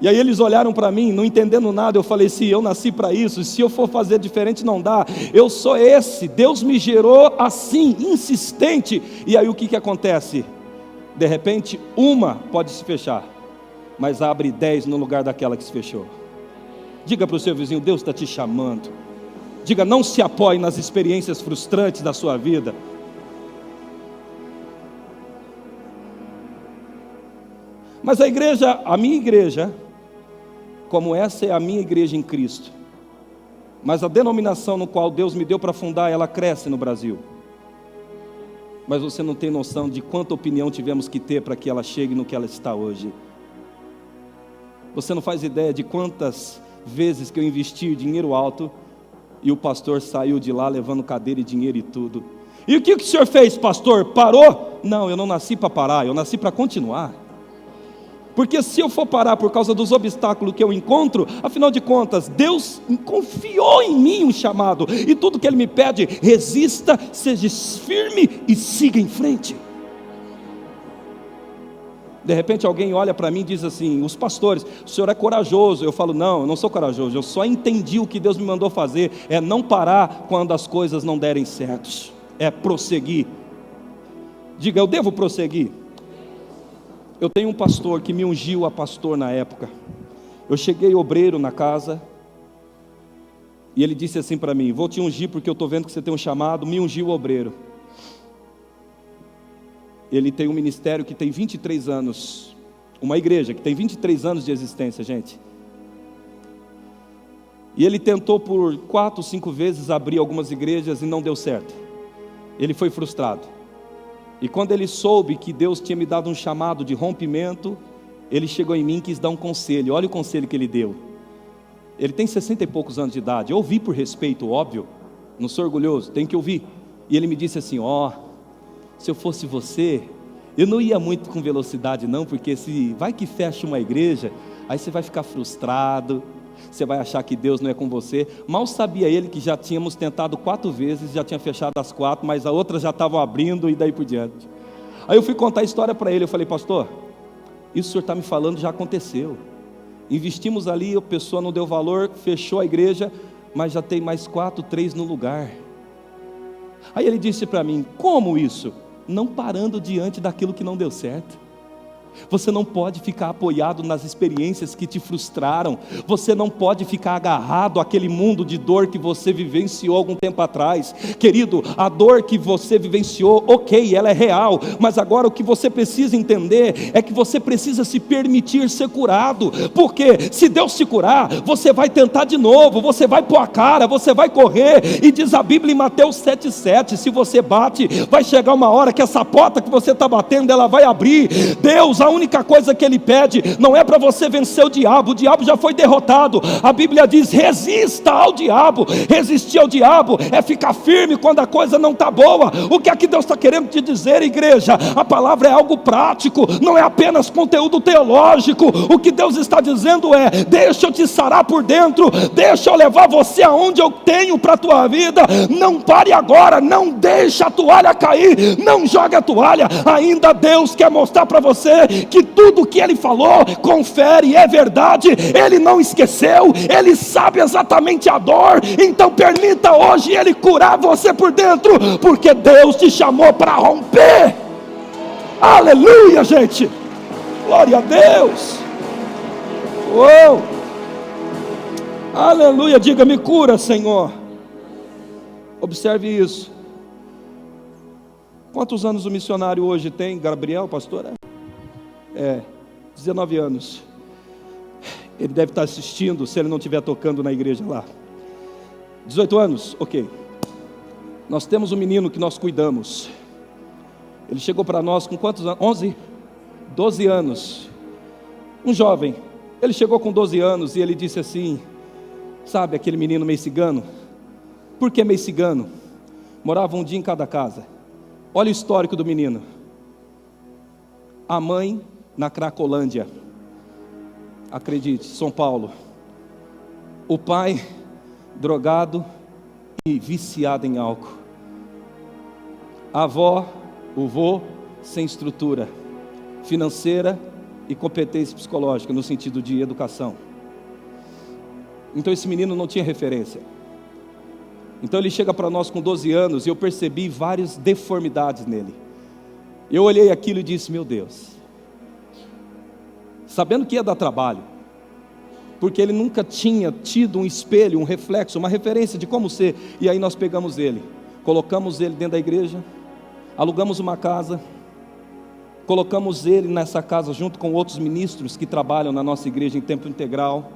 E aí eles olharam para mim, não entendendo nada. Eu falei assim: eu nasci para isso, se eu for fazer diferente não dá. Eu sou esse, Deus me gerou assim, insistente. E aí o que acontece? De repente uma pode se fechar, mas abre 10 no lugar daquela que se fechou. Diga para o seu vizinho: Deus está te chamando. Diga: não se apoie nas experiências frustrantes da sua vida. Mas a igreja, a minha igreja, como essa é a minha igreja em Cristo, mas a denominação no qual Deus me deu para fundar, ela cresce no Brasil. Mas você não tem noção de quanta opinião tivemos que ter para que ela chegue no que ela está hoje. Você não faz ideia de quantas vezes que eu investi dinheiro alto e o pastor saiu de lá levando cadeira e dinheiro e tudo. E o que o senhor fez, pastor? Parou? Não, eu não nasci para parar, eu nasci para continuar. Porque se eu for parar por causa dos obstáculos que eu encontro, afinal de contas, Deus confiou em mim um chamado, e tudo que Ele me pede: resista, seja firme e siga em frente. De repente alguém olha para mim e diz assim: os pastores, o senhor é corajoso. Eu falo: não, eu não sou corajoso, eu só entendi o que Deus me mandou fazer, é não parar quando as coisas não derem certo, é prosseguir. Diga: eu devo prosseguir. Eu tenho um pastor que me ungiu a pastor na época. Eu cheguei obreiro na casa, e ele disse assim para mim: vou te ungir porque eu estou vendo que você tem um chamado. Me ungiu obreiro. Ele tem um ministério que tem 23 anos, uma igreja que tem 23 anos de existência, gente. E ele tentou por 4, 5 vezes abrir algumas igrejas e não deu certo. Ele foi frustrado. E quando ele soube que Deus tinha me dado um chamado de rompimento, ele chegou em mim e quis dar um conselho. Olha o conselho que ele deu. Ele tem 60 e poucos anos de idade. Eu ouvi por respeito, óbvio, não sou orgulhoso, tenho que ouvir. E ele me disse assim: se eu fosse você, eu não ia muito com velocidade não, porque se vai que fecha uma igreja, aí você vai ficar frustrado, você vai achar que Deus não é com você. Mal sabia ele que já tínhamos tentado 4 vezes, já tinha fechado as 4, mas a outra já estavam abrindo e daí por diante. Aí eu fui contar a história para ele. Eu falei: pastor, isso que o senhor está me falando já aconteceu. Investimos ali, a pessoa não deu valor, fechou a igreja, mas já tem mais 4, 3 no lugar. Aí ele disse para mim: como isso? Não parando diante daquilo que não deu certo. Você não pode ficar apoiado nas experiências que te frustraram. Você não pode ficar agarrado àquele mundo de dor que você vivenciou algum tempo atrás. Querido, a dor que você vivenciou, ok, ela é real. Mas agora o que você precisa entender é que você precisa se permitir ser curado. Porque se Deus te curar, você vai tentar de novo. Você vai pôr a cara, você vai correr. E diz a Bíblia em Mateus 7,7, se você bate, vai chegar uma hora que essa porta que você está batendo, ela vai abrir. Deus, a única coisa que Ele pede não é para você vencer o diabo já foi derrotado. A Bíblia diz: resista ao diabo. Resistir ao diabo é ficar firme quando a coisa não está boa. O que é que Deus está querendo te dizer, igreja? A palavra é algo prático, não é apenas conteúdo teológico. O que Deus está dizendo é: deixa eu te sarar por dentro, deixa eu levar você aonde eu tenho para a tua vida. Não pare agora, não deixa a toalha cair, não jogue a toalha. Ainda Deus quer mostrar para você que tudo que Ele falou, confere, é verdade. Ele não esqueceu, Ele sabe exatamente a dor. Então permita hoje Ele curar você por dentro, porque Deus te chamou para romper. Aleluia, gente, glória a Deus. Uou. Aleluia, diga: me cura, Senhor. Observe isso. Quantos anos o missionário hoje tem, Gabriel, pastor? 19 anos. Ele deve estar assistindo, se ele não estiver tocando na igreja lá. 18 anos, ok. Nós temos um menino que nós cuidamos. Ele chegou para nós com quantos anos? 11? 12 anos. Um jovem. Ele chegou com 12 anos e ele disse assim: sabe aquele menino meio cigano? Por que meio cigano? Morava um dia em cada casa. Olha o histórico do menino. A mãe na Cracolândia, acredite, São Paulo. O pai drogado e viciado em álcool. A avó, o vô, sem estrutura financeira e competência psicológica, no sentido de educação. Então esse menino não tinha referência. Então ele chega para nós com 12 anos e eu percebi várias deformidades nele. Eu olhei aquilo e disse: meu Deus, sabendo que ia dar trabalho, porque ele nunca tinha tido um espelho, um reflexo, uma referência de como ser. E aí nós pegamos ele, colocamos ele dentro da igreja, alugamos uma casa, colocamos ele nessa casa junto com outros ministros que trabalham na nossa igreja em tempo integral,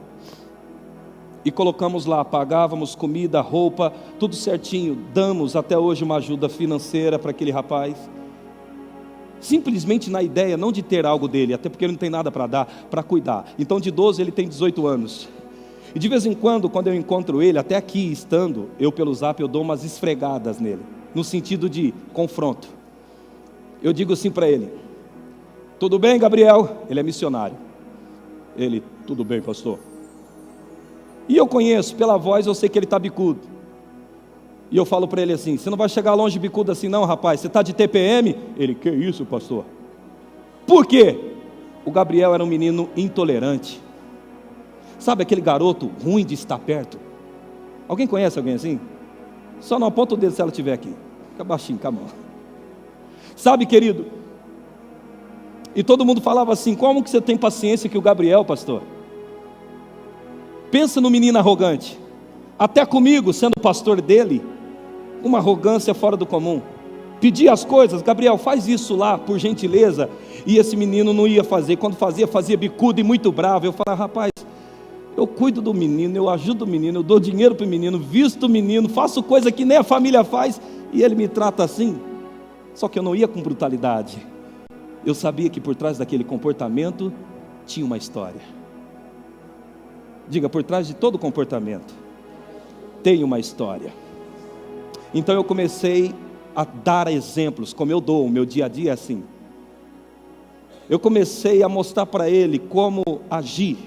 e colocamos lá, pagávamos comida, roupa, tudo certinho. Damos até hoje uma ajuda financeira para aquele rapaz, simplesmente na ideia não de ter algo dele, até porque ele não tem nada para dar, para cuidar. Então de 12 ele tem 18 anos. E de vez em quando eu encontro ele, até aqui estando, eu pelo zap, eu dou umas esfregadas nele, no sentido de confronto. Eu digo assim para ele: tudo bem, Gabriel? Ele é missionário. Ele: tudo bem, pastor. E eu conheço, pela voz eu sei que ele está bicudo. E eu falo para ele assim: você não vai chegar longe bicudo assim não, rapaz, você está de TPM? Ele: que isso, pastor? Por quê? O Gabriel era um menino intolerante. Sabe aquele garoto ruim de estar perto? Alguém conhece alguém assim? Só não aponta o dedo se ela estiver aqui. Fica baixinho, com a mão. Sabe, querido? E todo mundo falava assim: como que você tem paciência que o Gabriel, pastor? Pensa no menino arrogante. Até comigo, sendo pastor dele, uma arrogância fora do comum. Pedia as coisas: Gabriel, faz isso lá, por gentileza. E esse menino não ia fazer. Quando fazia bicudo e muito bravo. Eu falava: rapaz, eu cuido do menino, eu ajudo o menino, eu dou dinheiro para o menino, visto o menino, faço coisa que nem a família faz, e ele me trata assim. Só que eu não ia com brutalidade. Eu sabia que por trás daquele comportamento tinha uma história. Diga: por trás de todo comportamento tem uma história. Então eu comecei a dar exemplos, como eu dou, o meu dia a dia é assim. Eu comecei a mostrar para ele como agir.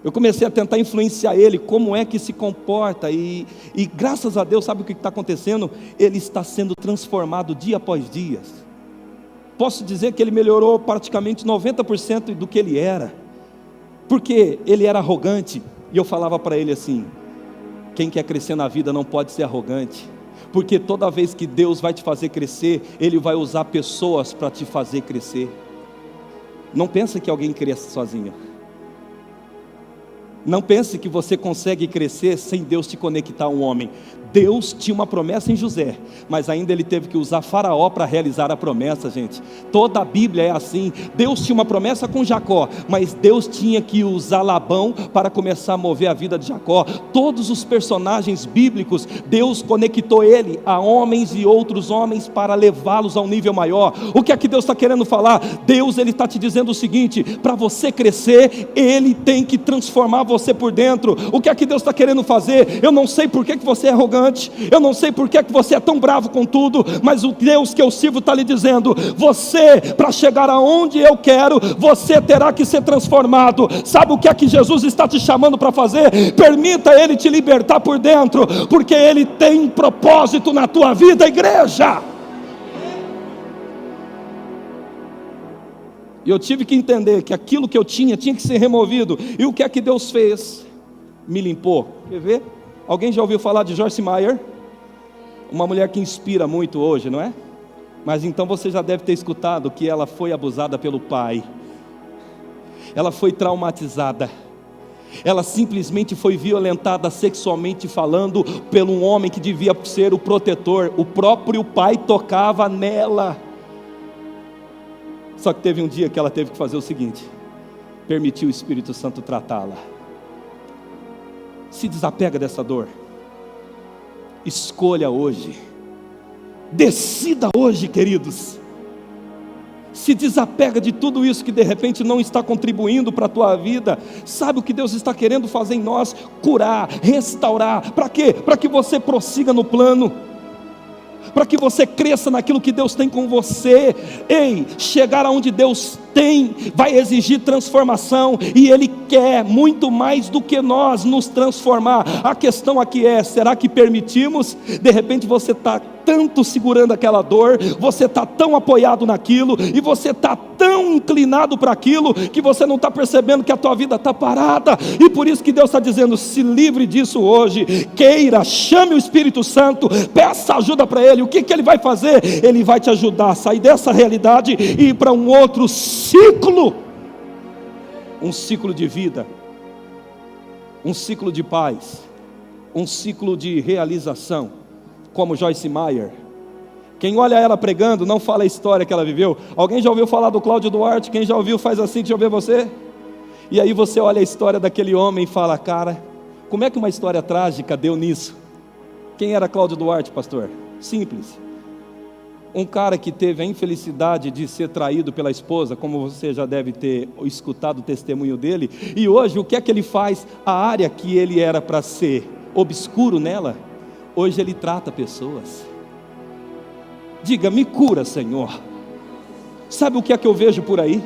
Eu comecei a tentar influenciar ele, como é que se comporta, e graças a Deus, sabe o que está acontecendo? Ele está sendo transformado dia após dia. Posso dizer que ele melhorou praticamente 90% do que ele era, porque ele era arrogante, e eu falava para ele assim: quem quer crescer na vida não pode ser arrogante, porque toda vez que Deus vai te fazer crescer, Ele vai usar pessoas para te fazer crescer. Não pense que alguém cresce sozinho. Não pense que você consegue crescer sem Deus te conectar a um homem. Deus tinha uma promessa em José, mas ainda ele teve que usar Faraó para realizar a promessa, gente. Toda a Bíblia é assim. Deus tinha uma promessa com Jacó, mas Deus tinha que usar Labão para começar a mover a vida de Jacó. Todos os personagens bíblicos, Deus conectou ele a homens e outros homens para levá-los a um nível maior. O que é que Deus está querendo falar? Deus, ele está te dizendo o seguinte: para você crescer, Ele tem que transformar você por dentro. O que é que Deus está querendo fazer? Eu não sei por que você é arrogante, eu não sei por que você é tão bravo com tudo, mas o Deus que eu sirvo está lhe dizendo: você, para chegar aonde eu quero, você terá que ser transformado. Sabe o que é que Jesus está te chamando para fazer? Permita Ele te libertar por dentro, porque Ele tem um propósito na tua vida, igreja. E eu tive que entender que aquilo que eu tinha que ser removido. E o que é que Deus fez? Me limpou. Quer ver? Alguém já ouviu falar de Joyce Meyer? Uma mulher que inspira muito hoje, não é? Mas então você já deve ter escutado que ela foi abusada pelo pai. Ela foi traumatizada. Ela simplesmente foi violentada sexualmente falando por um homem que devia ser o protetor. O próprio pai tocava nela. Só que teve um dia que ela teve que fazer o seguinte: permitiu o Espírito Santo tratá-la. Se desapega dessa dor. Escolha hoje. Decida hoje, queridos. Se desapega de tudo isso que de repente não está contribuindo para a tua vida. Sabe o que Deus está querendo fazer em nós? Curar, restaurar. Para quê? Para que você prossiga no plano, para que você cresça naquilo que Deus tem com você. Ei, chegar aonde Deus tem vai exigir transformação, e Ele quer muito mais do que nós nos transformar. A questão aqui é: será que permitimos? De repente você está tanto segurando aquela dor, você está tão apoiado naquilo, e você está tão inclinado para aquilo, que você não está percebendo que a tua vida está parada. E por isso que Deus está dizendo: se livre disso hoje. Queira, chame o Espírito Santo, peça ajuda para Ele. O que Ele vai fazer? Ele vai te ajudar a sair dessa realidade e ir para um outro ciclo. Um ciclo de vida, um ciclo de paz, um ciclo de realização. Como Joyce Meyer. Quem olha ela pregando não fala a história que ela viveu. Alguém já ouviu falar do Cláudio Duarte? Quem já ouviu faz assim, deixa eu ver você. E aí você olha a história daquele homem e fala: cara, como é que uma história trágica deu nisso? Quem era Cláudio Duarte, pastor? Simples. Um cara que teve a infelicidade de ser traído pela esposa, como você já deve ter escutado o testemunho dele. E hoje o que é que ele faz? A área que ele era para ser obscuro nela, hoje ele trata pessoas. Diga: me cura, Senhor. Sabe o que é que eu vejo por aí?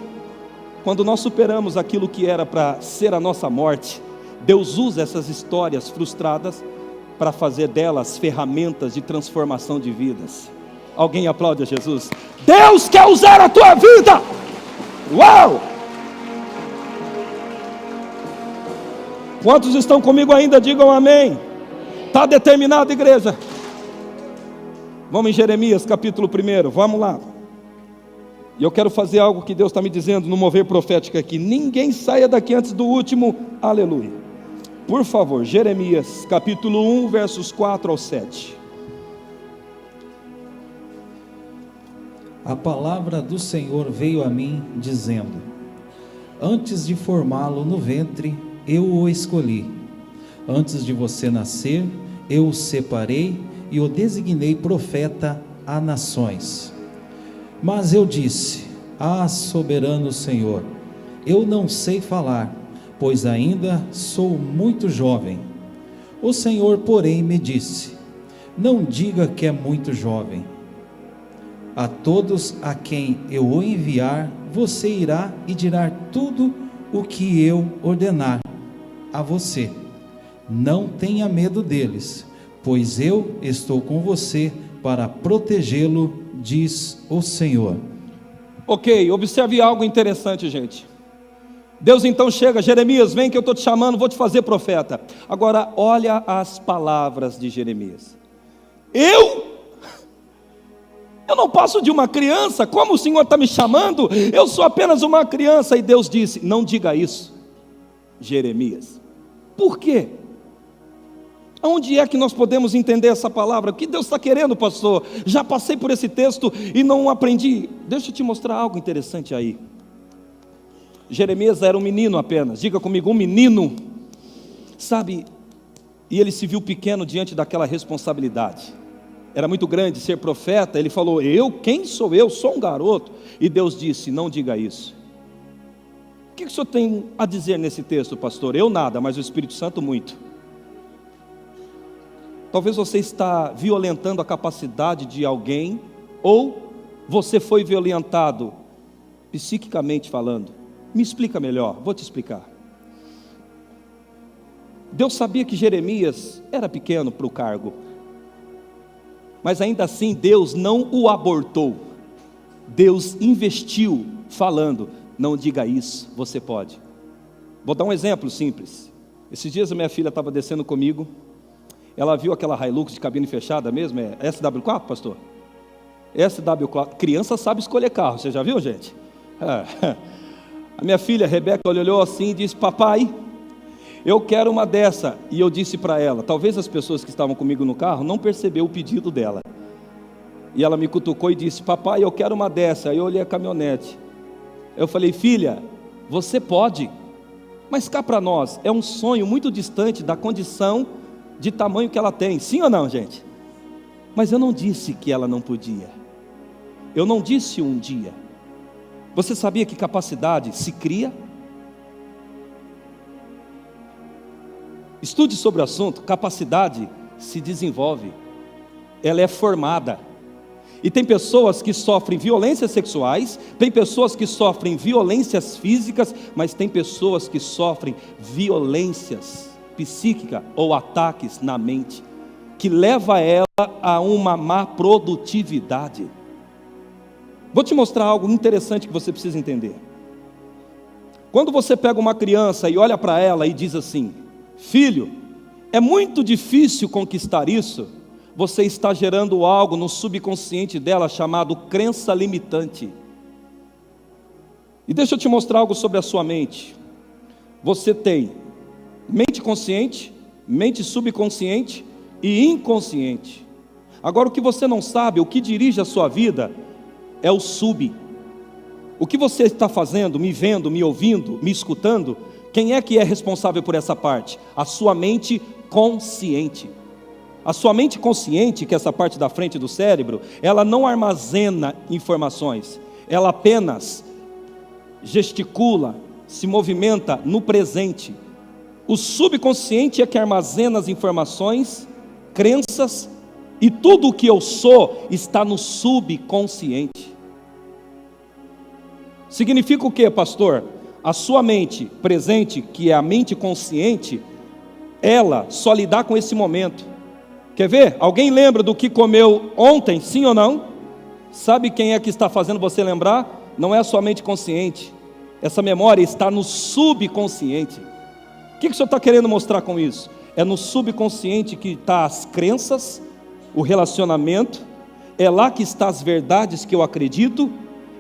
Quando nós superamos aquilo que era para ser a nossa morte, Deus usa essas histórias frustradas para fazer delas ferramentas de transformação de vidas. Alguém aplaude a Jesus? Deus quer usar a tua vida. Uau! Quantos estão comigo ainda? Digam amém. Está determinado, igreja? Vamos em Jeremias capítulo 1, vamos lá. E eu quero fazer algo que Deus está me dizendo no mover profético aqui. Ninguém saia daqui antes do último aleluia. Por favor, Jeremias capítulo 1, versos 4 ao 7. A palavra do Senhor veio a mim dizendo: antes de formá-lo no ventre, eu o escolhi. Antes de você nascer, eu o separei e o designei profeta a nações. Mas eu disse: ah, soberano Senhor, eu não sei falar, pois ainda sou muito jovem. O Senhor, porém, me disse: não diga que é muito jovem. A todos a quem eu o enviar, você irá e dirá tudo o que eu ordenar a você. Não tenha medo deles, pois eu estou com você para protegê-lo, diz o Senhor. Ok, observe algo interessante, gente. Deus então chega: Jeremias, vem que eu estou te chamando, vou te fazer profeta. Agora olha as palavras de Jeremias. Eu não passo de uma criança, como o Senhor está me chamando? Eu sou apenas uma criança. E Deus disse: não diga isso, Jeremias. Por quê? Onde é que nós podemos entender essa palavra? O que Deus está querendo, pastor? Já passei por esse texto e não aprendi. Deixa eu te mostrar algo interessante aí. Jeremias era um menino apenas, diga comigo, um menino, sabe? E ele se viu pequeno diante daquela responsabilidade. Era muito grande ser profeta. Ele falou: quem sou eu? Sou um garoto. E Deus disse: não diga isso. O que o senhor tem a dizer nesse texto, pastor? Eu nada, mas o Espírito Santo muito. Talvez você está violentando a capacidade de alguém, ou você foi violentado psiquicamente falando. Me explica melhor, vou te explicar. Deus sabia que Jeremias era pequeno para o cargo, mas ainda assim Deus não o abortou. Deus investiu falando: não diga isso, você pode. Vou dar um exemplo simples. Esses dias a minha filha estava descendo comigo. Ela viu aquela Hilux de cabine fechada mesmo, é SW4, pastor? SW4, criança sabe escolher carro, você já viu, gente? A minha filha, Rebeca, olhou assim e disse: papai, eu quero uma dessa. E eu disse para ela, talvez as pessoas que estavam comigo no carro não perceberam o pedido dela. E ela me cutucou e disse: papai, eu quero uma dessa. Aí eu olhei a caminhonete. Eu falei: filha, você pode, mas cá para nós, é um sonho muito distante da condição de tamanho que ela tem, sim ou não, gente? Mas eu não disse que ela não podia. Eu não disse um dia. Você sabia que capacidade se cria? Estude sobre o assunto. Capacidade se desenvolve, ela é formada. E tem pessoas que sofrem violências sexuais, tem pessoas que sofrem violências físicas, mas tem pessoas que sofrem violências psíquica ou ataques na mente, que leva ela a uma má produtividade. Vou te mostrar algo interessante que você precisa entender. Quando você pega uma criança e olha para ela e diz assim: filho, é muito difícil conquistar isso, você está gerando algo no subconsciente dela chamado crença limitante. E deixa eu te mostrar algo sobre a sua mente. Você tem mente consciente, mente subconsciente e inconsciente. Agora, o que você não sabe, o que dirige a sua vida, é o sub. O que você está fazendo, me vendo, me ouvindo, me escutando, quem é que é responsável por essa parte? A sua mente consciente. A sua mente consciente, que é essa parte da frente do cérebro, ela não armazena informações, ela apenas gesticula, se movimenta no presente. O subconsciente é que armazena as informações, crenças, e tudo o que eu sou está no subconsciente. Significa o que, pastor? A sua mente presente, que é a mente consciente, ela só lidar com esse momento. Quer ver? Alguém lembra do que comeu ontem, sim ou não? Sabe quem é que está fazendo você lembrar? Não é a sua mente consciente. Essa memória está no subconsciente. O que o senhor está querendo mostrar com isso? É no subconsciente que está as crenças, o relacionamento, é lá que está as verdades que eu acredito,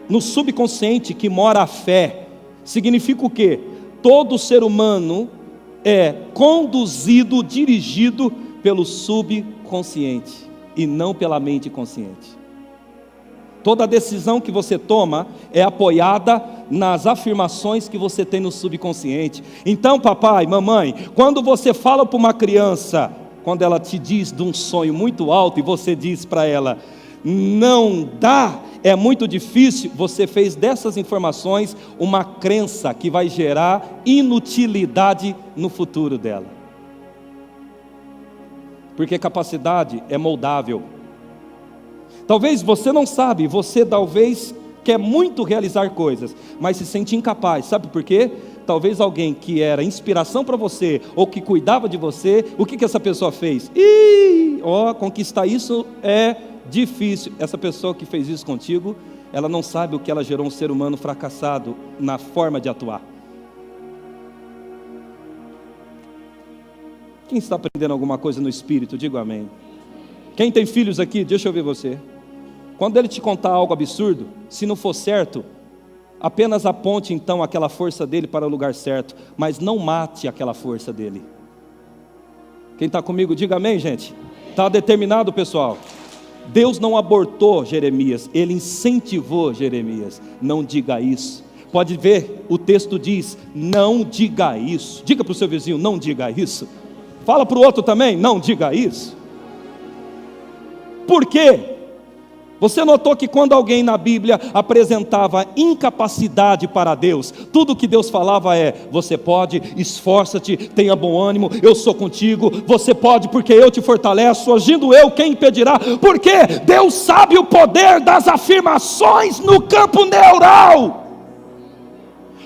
no subconsciente que mora a fé. Significa o quê? Todo ser humano é conduzido, dirigido pelo subconsciente e não pela mente consciente. Toda decisão que você toma é apoiada nas afirmações que você tem no subconsciente. Então, papai, mamãe, quando você fala para uma criança, quando ela te diz de um sonho muito alto e você diz para ela: não dá, é muito difícil, você fez dessas informações uma crença que vai gerar inutilidade no futuro dela. Porque capacidade é moldável. Talvez você não sabe, você talvez quer muito realizar coisas, mas se sente incapaz. Sabe por quê? Talvez alguém que era inspiração para você, ou que cuidava de você, o que essa pessoa fez? Conquistar isso é difícil. Essa pessoa que fez isso contigo, ela não sabe o que ela gerou, um ser humano fracassado na forma de atuar. Quem está aprendendo alguma coisa no Espírito, diga amém. Quem tem filhos aqui, deixa eu ver você. quando ele te contar algo absurdo, se não for certo, apenas aponte então aquela força dele para o lugar certo, mas não mate aquela força dele. Quem está comigo, diga amém, gente. Está determinado, pessoal? Deus não abortou Jeremias, Ele incentivou Jeremias. Não diga isso. Pode ver, o texto diz, não diga isso. Diga para o seu vizinho, não diga isso. Fala para o outro também, não diga isso. Por quê? Você notou que quando alguém na Bíblia apresentava incapacidade para Deus, tudo que Deus falava é: você pode, esforça-te, tenha bom ânimo, eu sou contigo, você pode porque eu te fortaleço, agindo eu, quem impedirá? Porque Deus sabe o poder das afirmações no campo neural.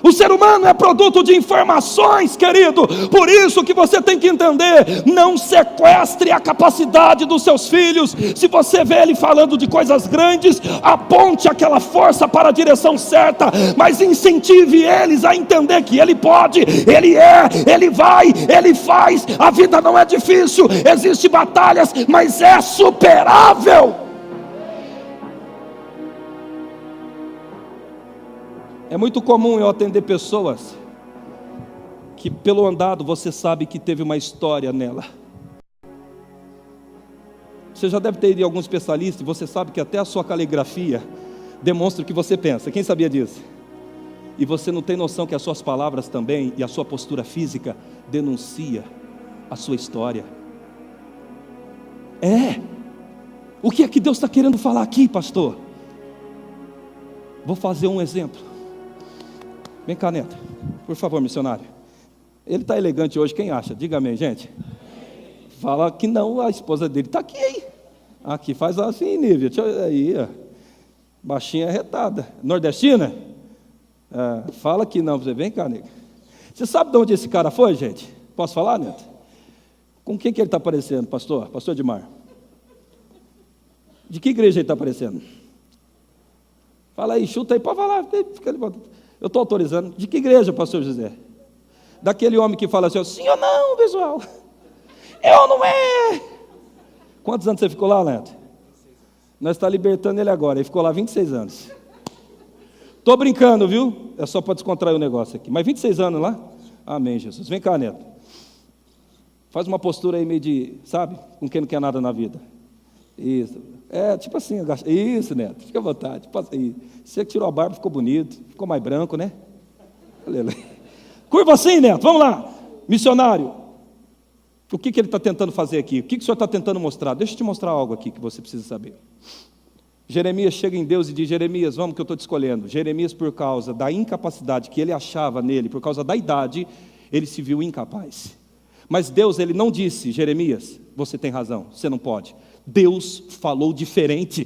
O ser humano é produto de informações, querido. Por isso que você tem que entender: não sequestre a capacidade dos seus filhos. Se você vê ele falando de coisas grandes, aponte aquela força para a direção certa, mas incentive eles a entender que ele pode, ele é, ele vai, ele faz. A vida não é difícil, existem batalhas, mas é superável. É muito comum eu atender pessoas que pelo andado você sabe que teve uma história nela. Você já deve ter ido em algum especialista e você sabe que até a sua caligrafia demonstra o que você pensa. Quem sabia disso? E você não tem noção que as suas palavras também e a sua postura física denuncia a sua história. O que é que Deus está querendo falar aqui, pastor? Vou fazer um exemplo. Vem cá, Neto, por favor, missionário. Ele está elegante hoje, quem acha? Diga amém, gente. Fala que não, a esposa dele está aqui, hein? Aqui, faz assim, Nívia. Aí, ó. Baixinha retada. Nordestina? Fala que não. Vem cá, nega. Você sabe de onde esse cara foi, gente? Posso falar, Neto? Com quem que ele está aparecendo, pastor? Pastor Edmar. De que igreja ele está aparecendo? Fala aí, chuta aí, pode falar. Eu estou autorizando. De que igreja, pastor José? Daquele homem que fala assim: sim ou não, pessoal? Eu não é. Quantos anos você ficou lá, Neto? Nós estamos libertando ele agora. Ele ficou lá 26 anos. Estou brincando, viu? É só para descontrair o negócio aqui. Mas 26 anos lá? Amém, Jesus. Vem cá, Neto. Faz uma postura aí meio de, sabe? Com quem não quer nada na vida. Isso. Tipo assim, agacha. Isso, Neto, fica à vontade. Tipo assim. Você que tirou a barba, ficou bonito, ficou mais branco, né? Aleluia. Curva assim, Neto, vamos lá. Missionário, o que ele está tentando fazer aqui? O que o senhor está tentando mostrar? Deixa eu te mostrar algo aqui que você precisa saber. Jeremias chega em Deus e diz: Jeremias, vamos que eu estou te escolhendo. Jeremias, por causa da incapacidade que ele achava nele, por causa da idade, ele se viu incapaz. Mas Deus, ele não disse: Jeremias, você tem razão, você não pode. Deus falou diferente.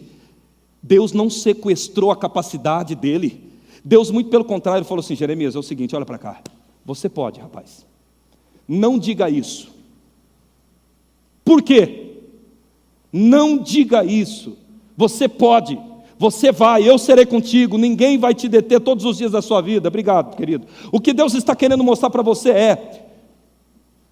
Deus não sequestrou a capacidade dele. Deus, muito pelo contrário, falou assim: Jeremias, é o seguinte, olha para cá. Você pode, rapaz. Não diga isso. Por quê? Não diga isso. Você pode. Você vai, eu serei contigo. Ninguém vai te deter todos os dias da sua vida. Obrigado, querido. O que Deus está querendo mostrar para você é: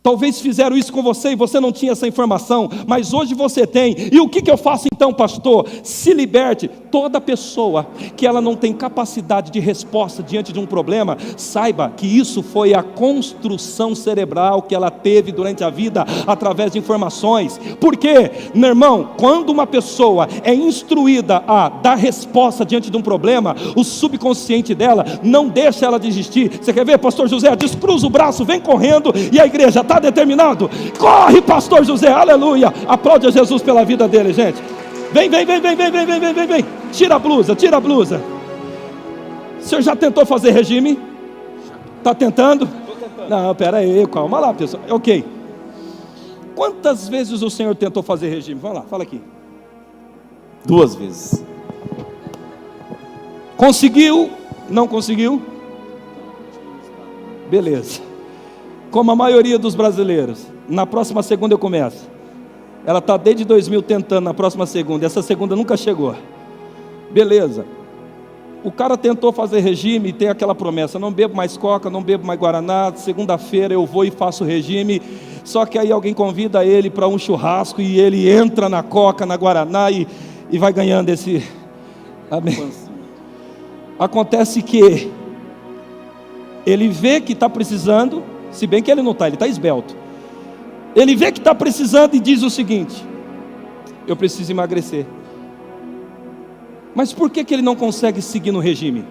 talvez fizeram isso com você e você não tinha essa informação, mas hoje você tem. E o que eu faço então, pastor? Se liberte. Toda pessoa que ela não tem capacidade de resposta diante de um problema, saiba que isso foi a construção cerebral que ela teve durante a vida, através de informações. Porque, meu irmão, quando uma pessoa é instruída a dar resposta diante de um problema, o subconsciente dela não deixa ela desistir. Você quer ver, pastor José? Descruza o braço, vem correndo, e a igreja está determinado. Corre, pastor José, aleluia. Aplaude a Jesus pela vida dele, gente. Vem. Tira a blusa. O senhor já tentou fazer regime? Está tentando? Não, pera aí, calma lá, pessoal. Ok. Quantas vezes o senhor tentou fazer regime? Vamos lá, fala aqui. 2 vezes. Conseguiu? Não conseguiu? Beleza. Como a maioria dos brasileiros, na próxima segunda eu começo. Ela está desde 2000 tentando na próxima segunda, essa segunda nunca chegou. Beleza. O cara tentou fazer regime e tem aquela promessa: não bebo mais coca, não bebo mais guaraná, segunda-feira eu vou e faço regime. Só que aí alguém convida ele para um churrasco e ele entra na coca, na guaraná e vai ganhando Amém. Acontece que ele vê que está precisando, se bem que ele não está, ele está esbelto. Ele vê que está precisando e diz o seguinte: eu preciso emagrecer. Mas por que ele não consegue seguir no regime?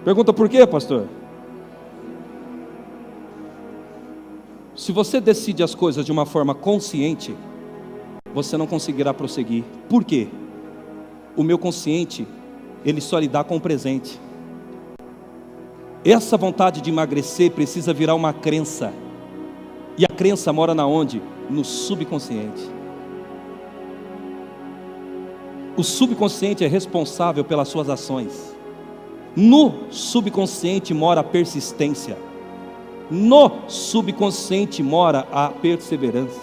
Pergunta por quê, pastor? Se você decide as coisas de uma forma consciente, você não conseguirá prosseguir. Por quê? O meu consciente, ele só lida com o presente. Essa vontade de emagrecer precisa virar uma crença. E a crença mora na onde? No subconsciente. O subconsciente é responsável pelas suas ações. No subconsciente mora a persistência. No subconsciente mora a perseverança.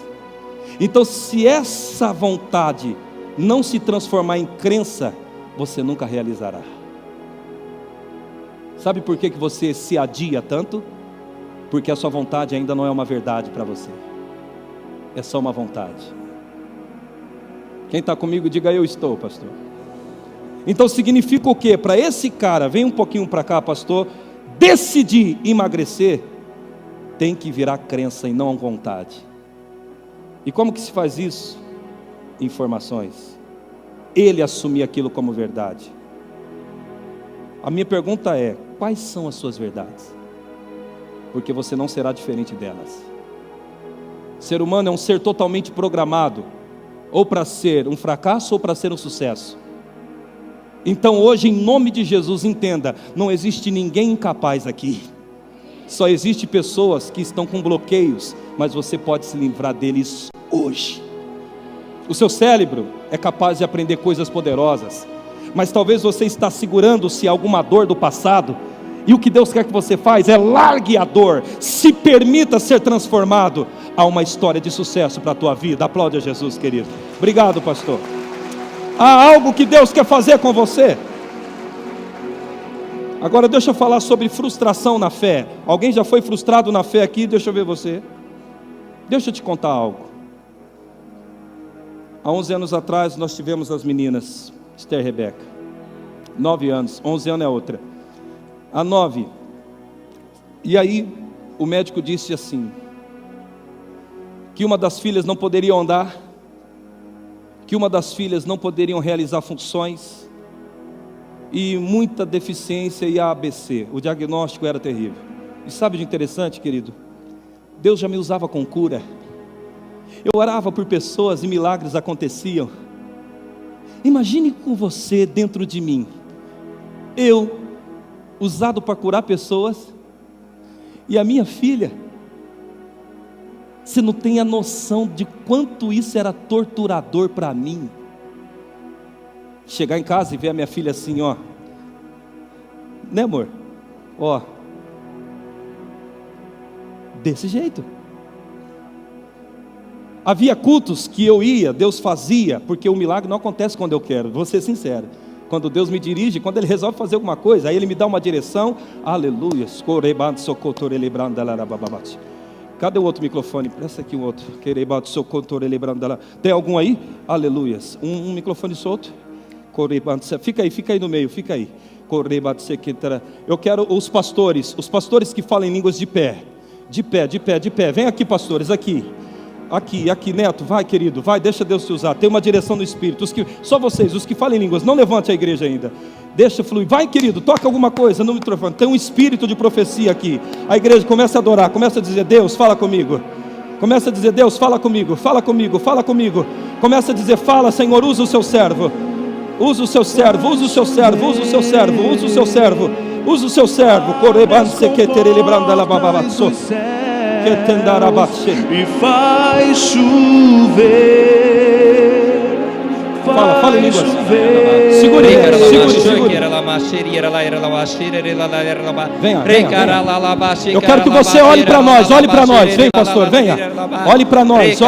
Então, se essa vontade não se transformar em crença, você nunca realizará. Sabe por que você se adia tanto? Porque a sua vontade ainda não é uma verdade para você. É só uma vontade. Quem está comigo, diga: eu estou, pastor. Então significa o quê? Para esse cara, vem um pouquinho para cá, pastor, decidir emagrecer, tem que virar crença e não vontade. E como que se faz isso? Informações. Ele assumir aquilo como verdade. A minha pergunta é: quais são as suas verdades? Porque você não será diferente delas. O ser humano é um ser totalmente programado, ou para ser um fracasso ou para ser um sucesso. Então hoje, em nome de Jesus, entenda: não existe ninguém incapaz aqui. Só existe pessoas que estão com bloqueios, mas você pode se livrar deles hoje. O seu cérebro é capaz de aprender coisas poderosas, mas talvez você está segurando-se a alguma dor do passado, e o que Deus quer que você faça é largue a dor, se permita ser transformado. Há uma história de sucesso para a tua vida. Aplaude a Jesus, querido. Obrigado, pastor. Há algo que Deus quer fazer com você. Agora deixa eu falar sobre frustração na fé. Alguém já foi frustrado na fé aqui? Deixa eu ver você. Deixa eu te contar algo. Há 11 anos atrás nós tivemos as meninas Esther e Rebeca. 9 anos, 11 anos é outra. A 9. E aí o médico disse assim, que uma das filhas não poderia andar, que uma das filhas não poderiam realizar funções, e muita deficiência e ABC. O diagnóstico era terrível. E sabe de interessante, querido? Deus já me usava com cura. Eu orava por pessoas e milagres aconteciam. Imagine com você dentro de mim, eu usado para curar pessoas, e a minha filha. Você não tem a noção de quanto isso era torturador para mim. Chegar em casa e ver a minha filha assim, ó. Né, amor? Ó. Desse jeito. Havia cultos que eu ia, Deus fazia, porque o milagre não acontece quando eu quero, vou ser sincero. Quando Deus me dirige, quando Ele resolve fazer alguma coisa, aí Ele me dá uma direção. Aleluia. Cadê o outro microfone? Presta aqui o outro. Tem algum aí? Aleluias. Um microfone solto. Fica aí no meio, fica aí. Eu quero os pastores que falam em línguas de pé. De pé. Vem aqui, pastores, aqui, Neto, vai, querido, vai, deixa Deus te usar. Tem uma direção no Espírito. Só vocês, os que falam em línguas, não levante a igreja ainda. Deixa fluir, vai, querido, toca alguma coisa no microfone. Tem um espírito de profecia aqui. A igreja começa a adorar, começa a dizer: Deus, fala comigo. Começa a dizer: Deus, fala comigo. Começa a dizer: fala, Senhor, usa o seu servo. Usa o seu servo. E faz chover. Fala em línguas. Segure. Venha. Eu quero que você olhe para nós. Vem, pastor, venha. Olhe para nós.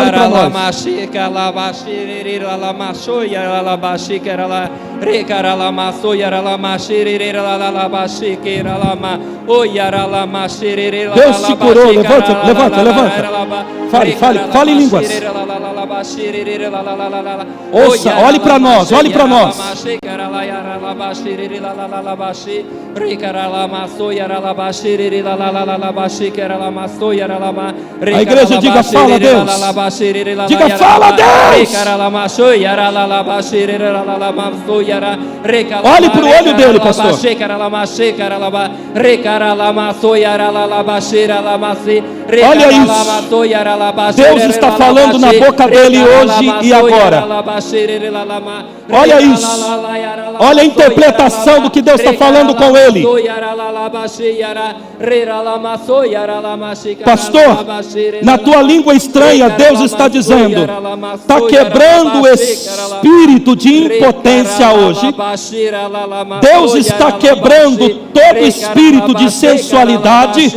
Deus se curou. Levanta. Fale em línguas. olhe para nós, olhe para nós. A igreja diga: fala, Deus. Diga: fala, Deus. Olhe para o olho dele, pastor. Olha isso. Deus está falando na boca dele hoje e agora. Olha isso. Olha a interpretação do que Deus está falando com ele. Pastor, na tua língua estranha, Deus está dizendo: está quebrando o espírito de impotência hoje. Deus está quebrando todo espírito de sensualidade.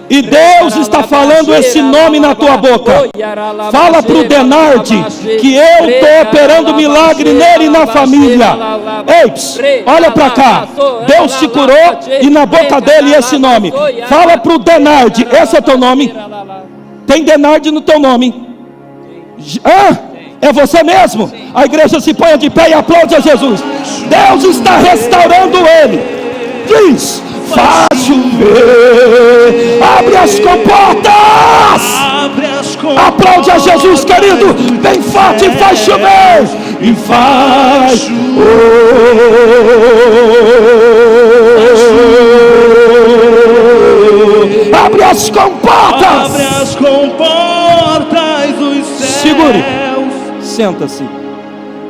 E Deus está falando esse nome na tua boca. Fala para o Denardi que eu estou operando milagre nele e na família. Ei, olha para cá. Deus te curou e na boca dele esse nome. Fala para o Denardi, esse é teu nome. Tem Denardi no teu nome. É você mesmo? A igreja se põe de pé e aplaude a Jesus. Deus está restaurando ele. Diz: faz chover, abre as comportas. Aplaude a Jesus, querido, bem forte, e faz chover. E faz abre as comportas. Abre as comportas dos céus. Segure. Senta-se.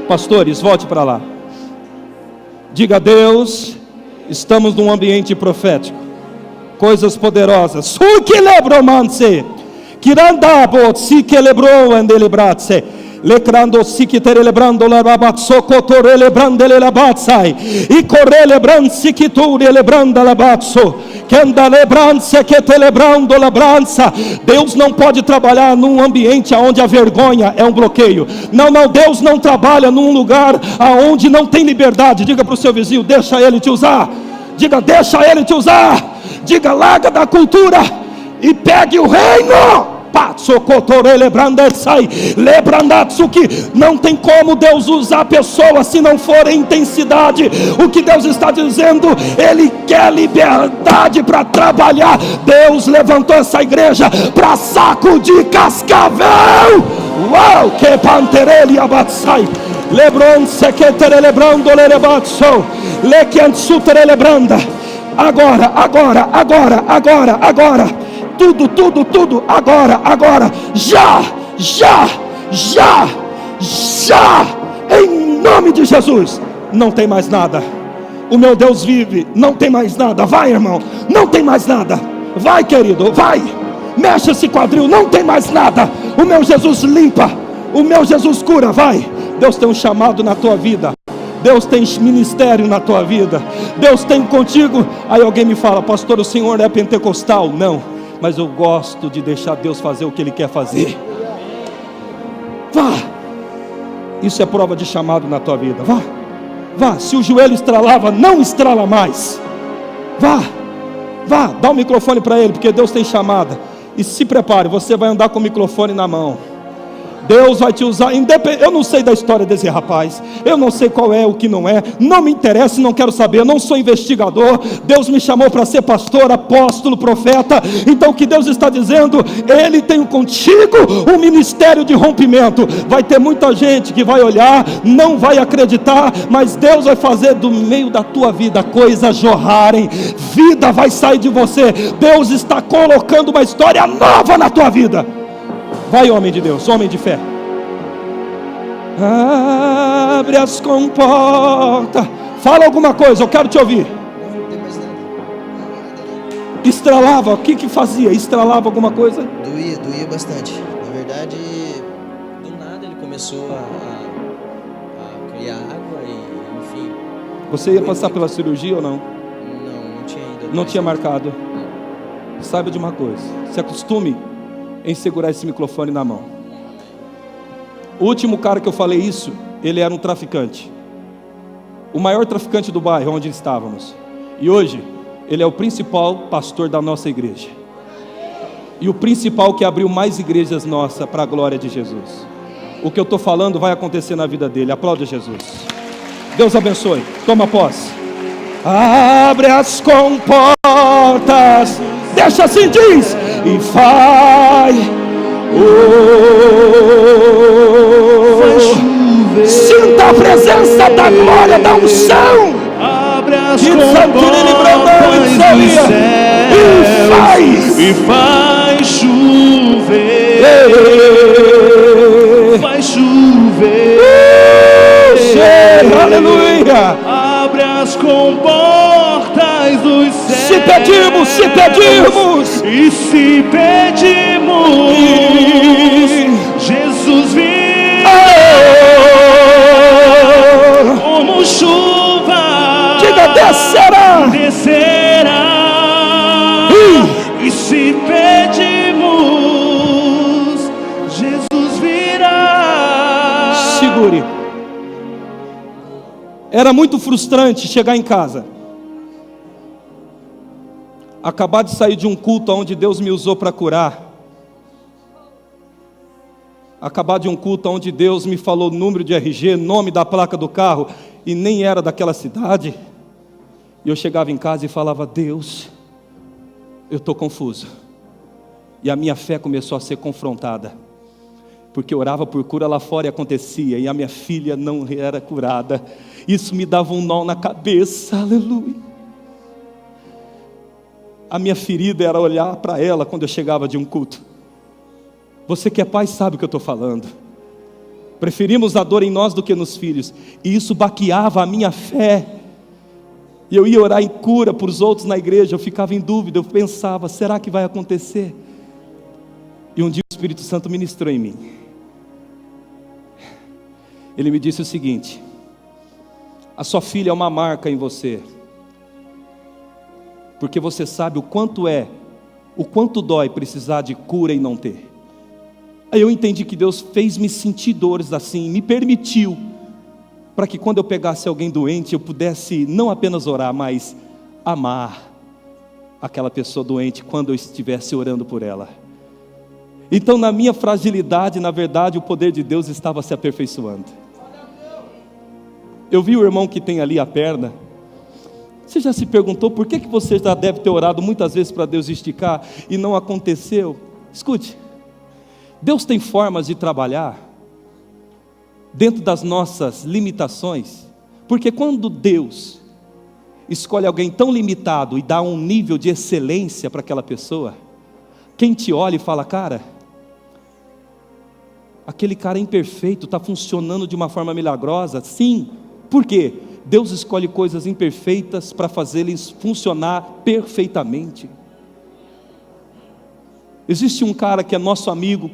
Pastores, volte para lá. Diga: a Deus, estamos num ambiente profético. Coisas poderosas. O que lebromance, que andava, se que lebrou andelebrate. Lecrando si que te celebrando la rabatso cotore lebrando le labatsai e corre lebransi que tu lebrando la batso que anda lebrança que te lebrando la brança. Deus não pode trabalhar num ambiente onde a vergonha é um bloqueio. Não, Deus não trabalha num lugar aonde não tem liberdade. Diga para o seu vizinho: deixa ele te usar. Diga: deixa ele te usar. Diga: larga da cultura e pegue o reino. Não tem como Deus usar pessoas se não for em intensidade. O que Deus está dizendo, Ele quer liberdade para trabalhar. Deus levantou essa igreja para sacudir cascavel. Uau, que panterele abatsai. Lebron sequetere lebrando lerebatso. Lequensutere lebranda. Agora. Tudo, agora, já, em nome de Jesus. Não tem mais nada. O meu Deus vive, não tem mais nada. Vai, irmão, não tem mais nada. Vai, querido, vai. Mexe esse quadril, não tem mais nada. O meu Jesus limpa, o meu Jesus cura, vai. Deus tem um chamado na tua vida. Deus tem ministério na tua vida. Deus tem contigo. Aí alguém me fala: pastor, o senhor é pentecostal? Não. Mas eu gosto de deixar Deus fazer o que Ele quer fazer. Vá. Isso é prova de chamado na tua vida. Vá. Se o joelho estralava, não estrala mais. Vá. Dá o microfone para ele, porque Deus tem chamada. E se prepare, você vai andar com o microfone na mão. Deus vai te usar. Eu não sei da história desse rapaz. Eu não sei qual é, o que não é. Não me interessa, não quero saber. Eu não sou investigador. Deus me chamou para ser pastor, apóstolo, profeta. Então o que Deus está dizendo, Ele tem contigo um ministério de rompimento. Vai ter muita gente que vai olhar, não vai acreditar, mas Deus vai fazer do meio da tua vida coisas jorrarem. Vida vai sair de você. Deus está colocando uma história nova na tua vida. Vai, homem de Deus, homem de fé. Abre as comportas. Fala alguma coisa, eu quero te ouvir. Não tem mais nada. Estralava, o que fazia? Estralava alguma coisa? Doía bastante. Na verdade, do nada ele começou a criar água e, enfim. Você ia passar pela cirurgia ou não? Não tinha ainda. Não tinha marcado. Saiba de uma coisa, se acostume em segurar esse microfone na mão. O último cara que eu falei isso, ele era um traficante, o maior traficante do bairro onde estávamos, e hoje ele é o principal pastor da nossa igreja, e o principal que abriu mais igrejas nossas para a glória de Jesus. o que eu estou falando vai acontecer na vida dele. Aplaude Jesus. Deus abençoe. Toma posse. Abre as comportas. Deixa assim, diz. E vai. Sinta a presença da glória, da unção. Abre as E faz chover. Vai chover. Aleluia. Abre as comportas dos céus. Se pedirmos. E se pedirmos, Jesus virá como chuva. Diga, descerá. E se pedimos, Jesus virá. Segure. Era muito frustrante chegar em casa, acabar de sair de um culto onde Deus me usou para curar, acabar de um culto onde Deus me falou número de RG, nome da placa do carro, e nem era daquela cidade. E eu chegava em casa e falava: Deus, eu estou confuso. E a minha fé começou a ser confrontada, porque eu orava por cura lá fora e acontecia, e a minha filha não era curada. Isso me dava um nó na cabeça. Aleluia. A minha ferida era olhar para ela quando eu chegava de um culto. Você que é pai sabe o que eu estou falando. Preferimos a dor em nós do que nos filhos, e isso baqueava a minha fé. E eu ia orar em cura para os outros na igreja, eu ficava em dúvida, eu pensava: será que vai acontecer? E um dia o Espírito Santo ministrou em mim. Ele me disse o seguinte: a sua filha é uma marca em você, porque você sabe o quanto dói precisar de cura e não ter. Aí eu entendi que Deus fez-me sentir dores assim, me permitiu, para que quando eu pegasse alguém doente, eu pudesse não apenas orar, mas amar aquela pessoa doente quando eu estivesse orando por ela. Então, na minha fragilidade, na verdade, o poder de Deus estava se aperfeiçoando. Eu vi o irmão que tem ali a perna. Você já se perguntou por que você já deve ter orado muitas vezes para Deus esticar e não aconteceu? Escute, Deus tem formas de trabalhar dentro das nossas limitações, porque quando Deus escolhe alguém tão limitado e dá um nível de excelência para aquela pessoa, quem te olha e fala: cara, aquele cara é imperfeito, está funcionando de uma forma milagrosa. Sim, por quê? Deus escolhe coisas imperfeitas para fazê-los funcionar perfeitamente. Existe um cara que é nosso amigo.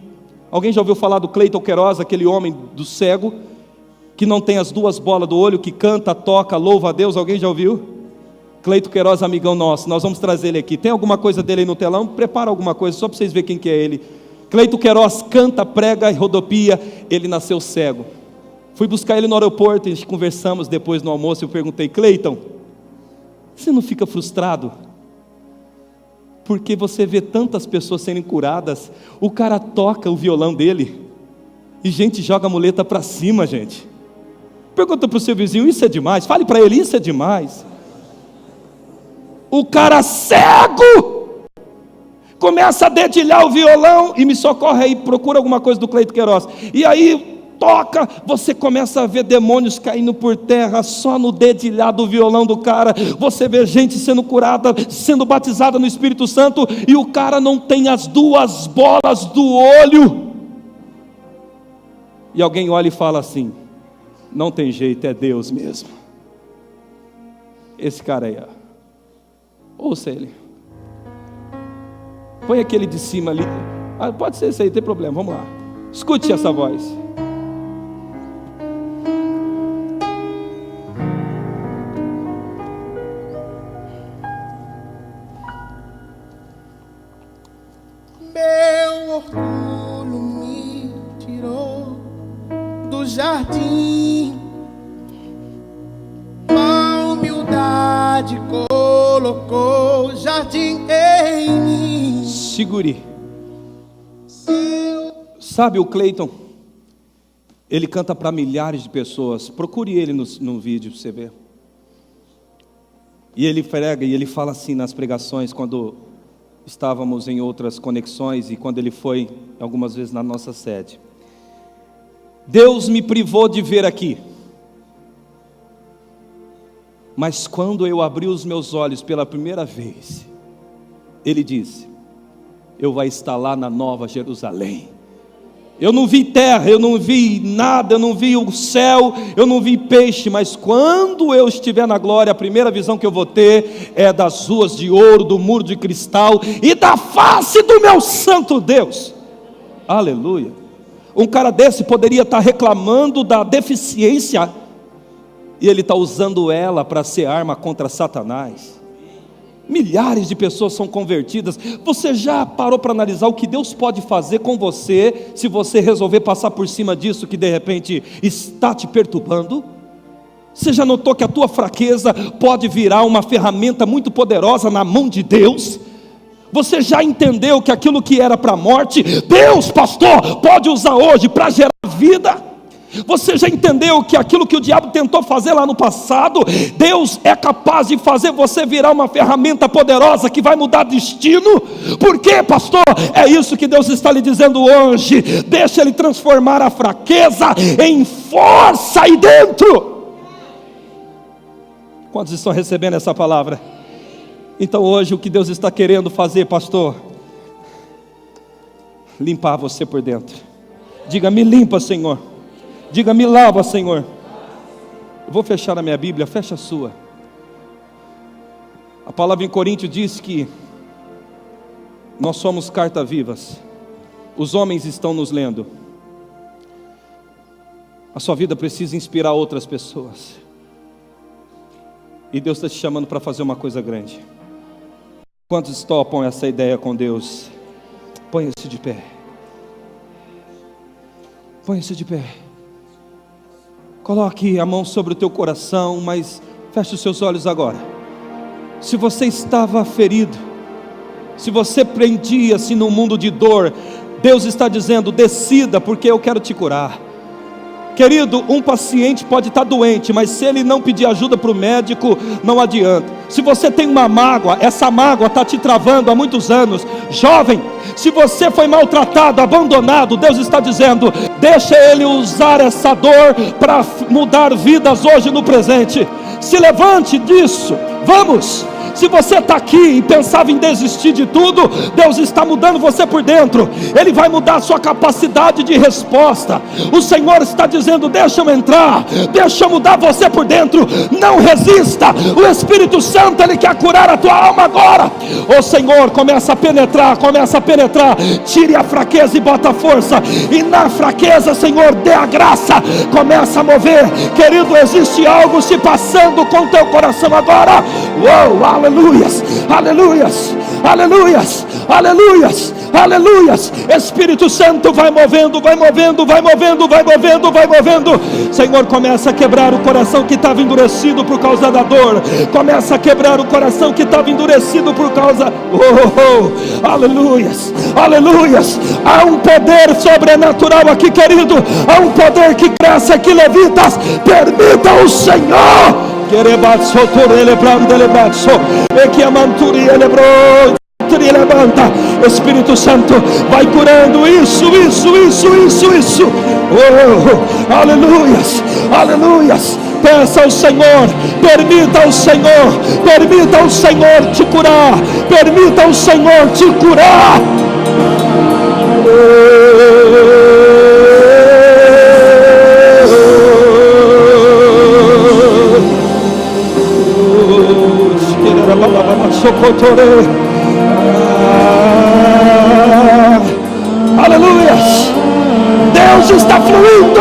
Alguém já ouviu falar do Cleiton Queiroz, aquele homem do cego, que não tem as duas bolas do olho, que canta, toca, louva a Deus? Alguém já ouviu? Cleiton Queiroz, amigão nosso, nós vamos trazer ele aqui. Tem alguma coisa dele aí no telão? Prepara alguma coisa, só para vocês verem quem que é ele. Cleiton Queiroz canta, prega e rodopia. Ele nasceu cego. Fui buscar ele no aeroporto, a gente conversamos depois no almoço. Eu perguntei: Cleiton, você não fica frustrado? Porque você vê tantas pessoas sendo curadas. O cara toca o violão dele e gente joga a muleta para cima, gente. Pergunta para o seu vizinho: isso é demais? Fale para ele: isso é demais. O cara cego começa a dedilhar o violão e me socorre aí, procura alguma coisa do Cleiton Queiroz. E aí toca, você começa a ver demônios caindo por terra só no dedilhar do violão do cara. Você vê gente sendo curada, sendo batizada no Espírito Santo, e o cara não tem as duas bolas do olho. E alguém olha e fala assim: não tem jeito, é Deus mesmo. Esse cara aí, ó. Ouça ele. Põe aquele de cima ali. Pode ser esse aí, não tem problema, vamos lá. Escute essa voz. Meu orgulho me tirou do jardim, a humildade colocou jardim em mim. Segure. Sabe o Cleiton? Ele canta para milhares de pessoas. Procure ele no vídeo para você ver. E ele prega e ele fala assim nas pregações, quando estávamos em outras conexões e quando ele foi algumas vezes na nossa sede. Deus me privou de ver aqui, mas quando eu abri os meus olhos pela primeira vez, Ele disse: eu vou estar lá na Nova Jerusalém. Eu não vi terra, eu não vi nada, eu não vi o céu, eu não vi peixe, mas quando eu estiver na glória, a primeira visão que eu vou ter é das ruas de ouro, do muro de cristal e da face do meu santo Deus. Aleluia. Um cara desse poderia estar reclamando da deficiência, e ele está usando ela para ser arma contra Satanás. Milhares de pessoas são convertidas. Você já parou para analisar o que Deus pode fazer com você, se você resolver passar por cima disso que de repente está te perturbando? Você já notou que a tua fraqueza pode virar uma ferramenta muito poderosa na mão de Deus? Você já entendeu que aquilo que era para a morte, Deus, pastor, pode usar hoje para gerar vida? Você já entendeu que aquilo que o diabo tentou fazer lá no passado, Deus é capaz de fazer você virar uma ferramenta poderosa que vai mudar destino? Por quê, pastor? É isso que Deus está lhe dizendo hoje. Deixa Ele transformar a fraqueza em força aí dentro. Quantos estão recebendo essa palavra? Então hoje o que Deus está querendo fazer, pastor? Limpar você por dentro. Diga: me limpa, Senhor. Diga: me lava, Senhor. Eu vou fechar a minha Bíblia, fecha a sua. A palavra em Coríntios diz que nós somos cartas vivas. Os homens estão nos lendo. A sua vida precisa inspirar outras pessoas. E Deus está te chamando para fazer uma coisa grande. Quantos topam essa ideia com Deus? Ponha-se de pé. Ponha-se de pé. Coloque a mão sobre o teu coração, mas feche os seus olhos agora. Se você estava ferido, se você prendia-se num mundo de dor, Deus está dizendo: decida, porque eu quero te curar. Querido, um paciente pode estar doente, mas se ele não pedir ajuda para o médico, não adianta. Se você tem uma mágoa, essa mágoa está te travando há muitos anos. Jovem, se você foi maltratado, abandonado, Deus está dizendo: deixa Ele usar essa dor para mudar vidas hoje no presente. Se levante disso, vamos. Se você está aqui e pensava em desistir de tudo, Deus está mudando você por dentro. Ele vai mudar a sua capacidade de resposta. O Senhor está dizendo: deixa eu entrar, deixa eu mudar você por dentro. Não resista. O Espírito Santo, Ele quer curar a tua alma agora. O Senhor, começa a penetrar, começa a penetrar. Tire a fraqueza e bota a força. E na fraqueza, Senhor, dê a graça. Começa a mover. Querido, existe algo se passando com o teu coração agora. Uou, aleluias, aleluias, aleluias, aleluias, aleluias. Espírito Santo vai movendo, vai movendo, vai movendo, vai movendo, vai movendo. Senhor, começa a quebrar o coração que estava endurecido por causa da dor. Começa a quebrar o coração que estava endurecido por causa... aleluias, aleluias. Há um poder sobrenatural aqui, querido. Há um poder que cresce aqui, levitas. Permita o Senhor. Espírito Santo vai curando isso. Aleluias, aleluias. Peça ao Senhor, permita ao Senhor te curar, permita ao Senhor te curar. Aleluias. Deus está fluindo.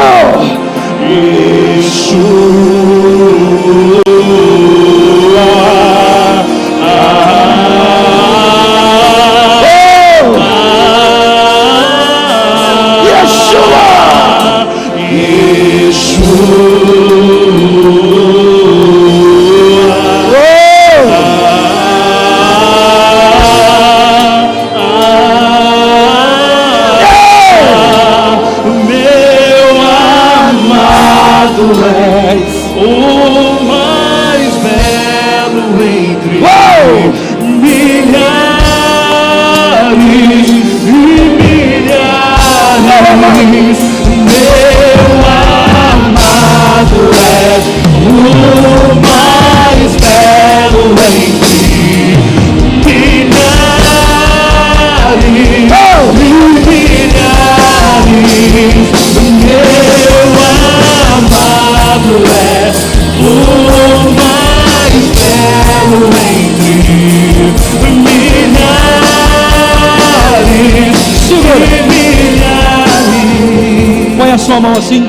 Põe a sua mão assim.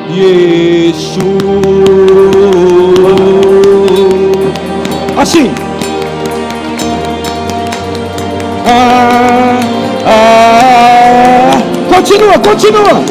Yeshua. Assim. Continua, continua.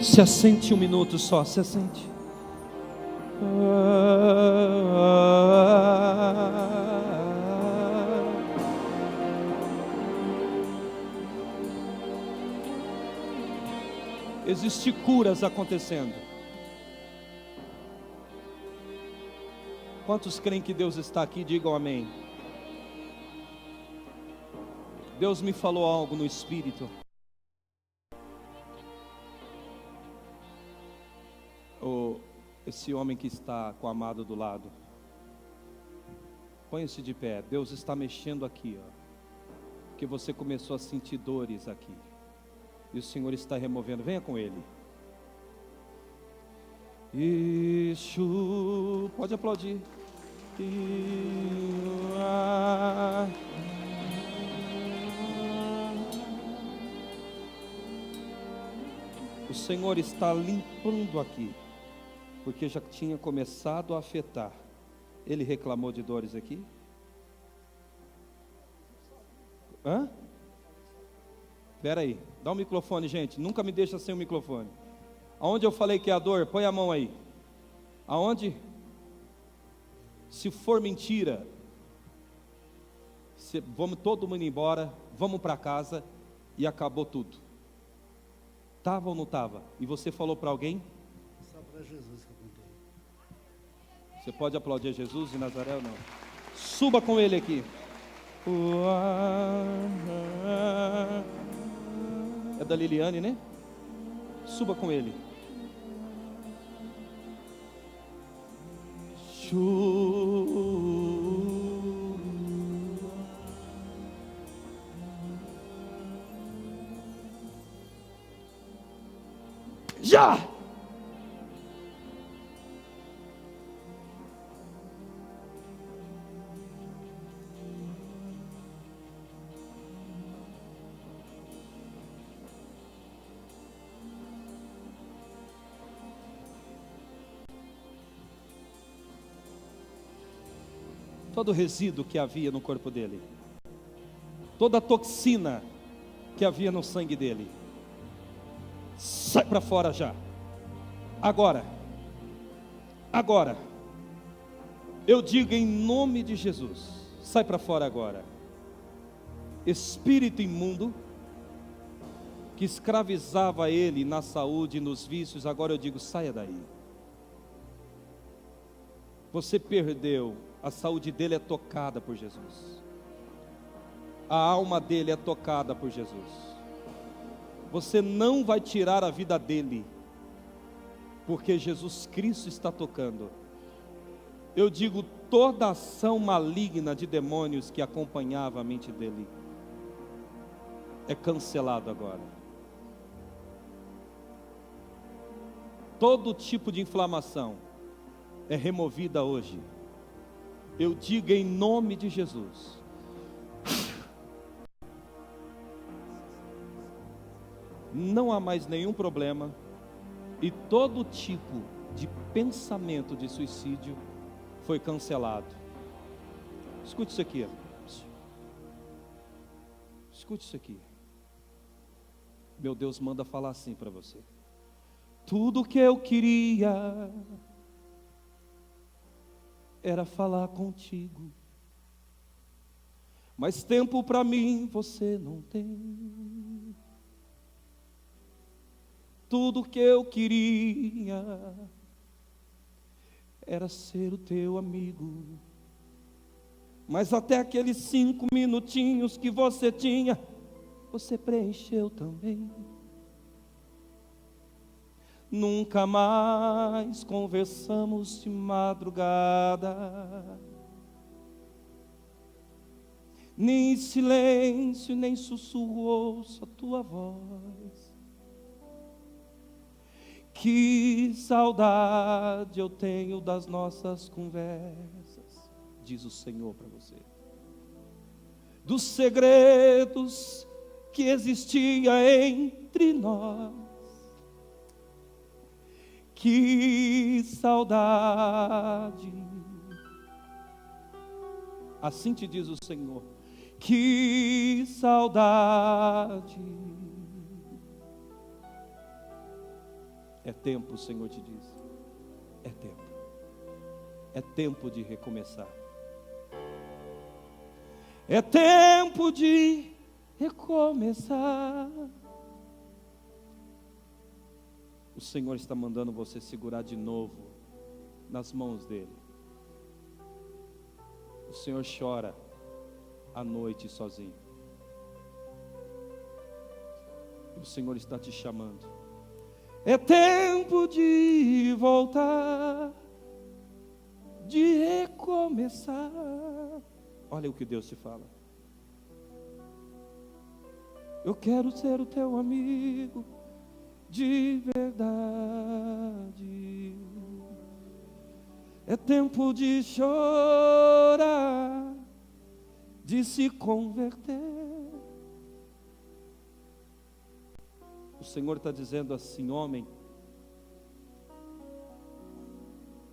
Se assente um minuto só, se assente. Existem curas acontecendo. Quantos creem que Deus está aqui? Digam amém. Deus me falou algo no Espírito. Esse homem que está com o amado do lado, põe-se de pé. Deus está mexendo aqui, ó, porque você começou a sentir dores aqui, e o Senhor está removendo. Venha com ele. Isso, pode aplaudir. O Senhor está limpando aqui, porque já tinha começado a afetar. Ele reclamou de dores aqui? Hã? Espera aí, dá um microfone, gente. Nunca me deixa sem o microfone. Aonde eu falei que é a dor? Põe a mão aí. Aonde? Se for mentira, vamos todo mundo embora, vamos para casa e acabou tudo. Estava ou não estava? E você falou para alguém? Só para Jesus que eu contei. Você pode aplaudir Jesus de Nazaré ou não? Suba com ele aqui. É da Liliane, né? Suba com ele. Já! todo o resíduo que havia no corpo dele, toda a toxina que havia no sangue dele, sai para fora já, agora, eu digo em nome de Jesus, sai para fora agora, espírito imundo, que escravizava ele na saúde e nos vícios, agora eu digo, saia daí. Você perdeu, a saúde dele é tocada por Jesus, a alma dele é tocada por Jesus. Você não vai tirar a vida dele, porque Jesus Cristo está tocando. Eu digo, toda ação maligna de demônios que acompanhava a mente dele é cancelado agora. Todo tipo de inflamação é removida hoje. Eu digo em nome de Jesus. Não há mais nenhum problema, e todo tipo de pensamento de suicídio foi cancelado. Escute isso aqui. Escute isso aqui. Meu Deus manda falar assim para você. Tudo que eu queria era falar contigo, mas tempo para mim você não tem. Tudo que eu queria era ser o teu amigo, mas até aqueles 5 minutinhos que você tinha, você preencheu também. Nunca mais conversamos de madrugada, nem em silêncio, nem sussurro ouço a tua voz. Que saudade eu tenho das nossas conversas, diz o Senhor para você, dos segredos que existia entre nós. Que saudade, assim te diz o Senhor, que saudade. É tempo, o Senhor te diz, é tempo de recomeçar, é tempo de recomeçar. O Senhor está mandando você segurar de novo nas mãos dele. O Senhor chora à noite sozinho. O Senhor está te chamando. É tempo de voltar, de recomeçar. Olha o que Deus te fala. Eu quero ser o teu amigo de verdade. É tempo de chorar, de se converter. O Senhor está dizendo assim: homem,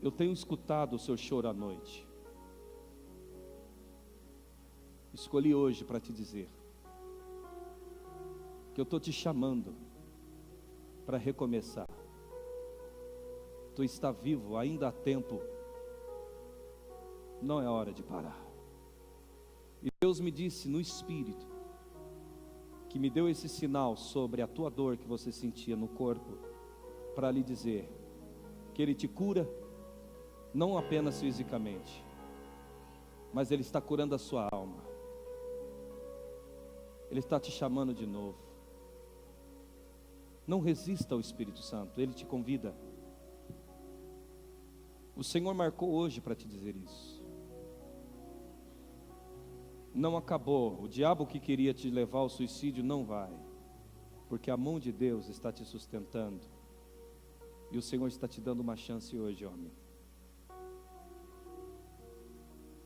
eu tenho escutado o seu choro à noite. Escolhi hoje para te dizer que eu estou te chamando para recomeçar. Tu está vivo, ainda há tempo. Não é hora de parar. E Deus me disse no Espírito, que me deu esse sinal sobre a tua dor que você sentia no corpo, para lhe dizer que Ele te cura, não apenas fisicamente, mas Ele está curando a sua alma. Ele está te chamando de novo. Não resista ao Espírito Santo, Ele te convida. O Senhor marcou hoje para te dizer isso. Não acabou. O diabo que queria te levar ao suicídio não vai, porque a mão de Deus está te sustentando. E o Senhor está te dando uma chance hoje, homem.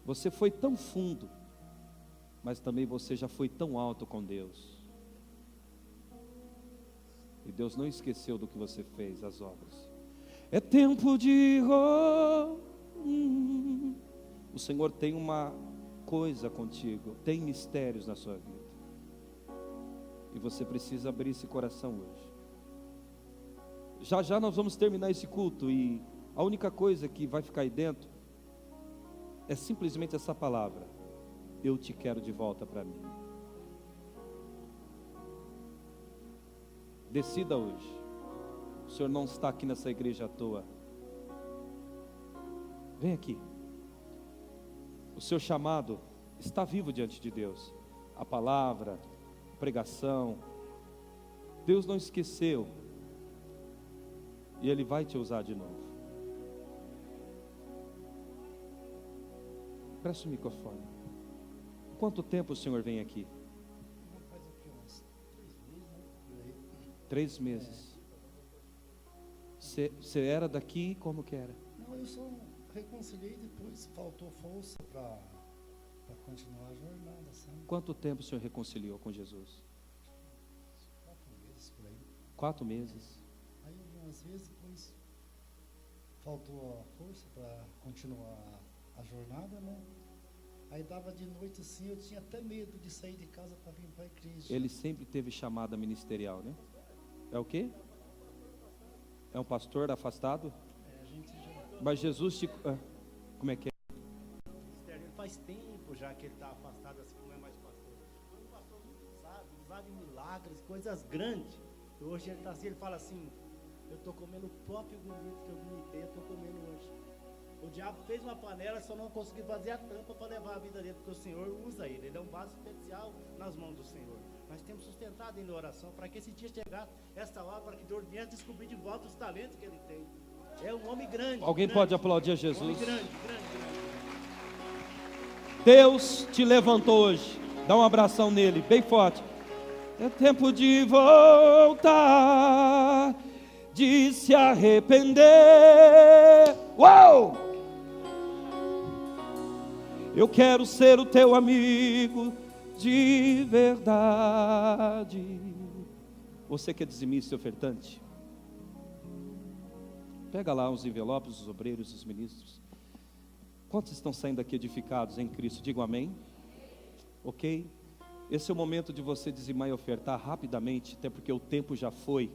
Você foi tão fundo, mas também você já foi tão alto com Deus. E Deus não esqueceu do que você fez, as obras. É tempo de O Senhor tem uma coisa contigo, tem mistérios na sua vida. E você precisa abrir esse coração hoje. Já já nós vamos terminar esse culto e a única coisa que vai ficar aí dentro é simplesmente essa palavra: eu te quero de volta para mim. Decida hoje. O Senhor não está aqui nessa igreja à toa. Vem aqui. O seu chamado está vivo diante de Deus. A palavra, a pregação, Deus não esqueceu. E Ele vai te usar de novo. Presta o microfone. Quanto tempo o Senhor vem aqui? Faz o quê? Uns 3 meses, né? Por aí. 3 meses. Você era daqui, como que era? Não, eu só reconciliei depois, faltou força para continuar a jornada, sabe? Quanto tempo o Senhor reconciliou com Jesus? 4 meses por aí. 4 meses. Aí algumas vezes depois faltou a força para continuar a jornada, né? Aí dava de noite assim, eu tinha até medo de sair de casa para vir para a igreja. Ele sempre teve chamada ministerial, né? É o quê? É um pastor afastado? A gente já... Mas Jesus te... como é que é? Ele faz tempo já que ele está afastado, assim, não é mais pastor. Foi um pastor muito usado em milagres, coisas grandes. E hoje ele está assim, ele fala assim: eu estou comendo o próprio gomito que eu vomitei, eu estou comendo hoje. O diabo fez uma panela, só não conseguiu fazer a tampa para levar a vida dele, porque o Senhor usa ele. Ele é um vaso especial nas mãos do Senhor. Nós temos sustentado ele em oração para que esse dia chegasse, esta hora, para que Deus viesse descobrir de volta os talentos que ele tem. É um homem grande. Alguém grande, pode aplaudir a um Jesus? homem grande. Deus te levantou hoje. Dá um abração nele, bem forte. É tempo de voltar, de se arrepender. Uau! Eu quero ser o teu amigo de verdade. Você que é dizimista e ofertante, pega lá os envelopes, os obreiros, os ministros. Quantos estão saindo aqui edificados em Cristo? Digam amém. Ok? Esse é o momento de você dizimar e ofertar rapidamente, até porque o tempo já foi.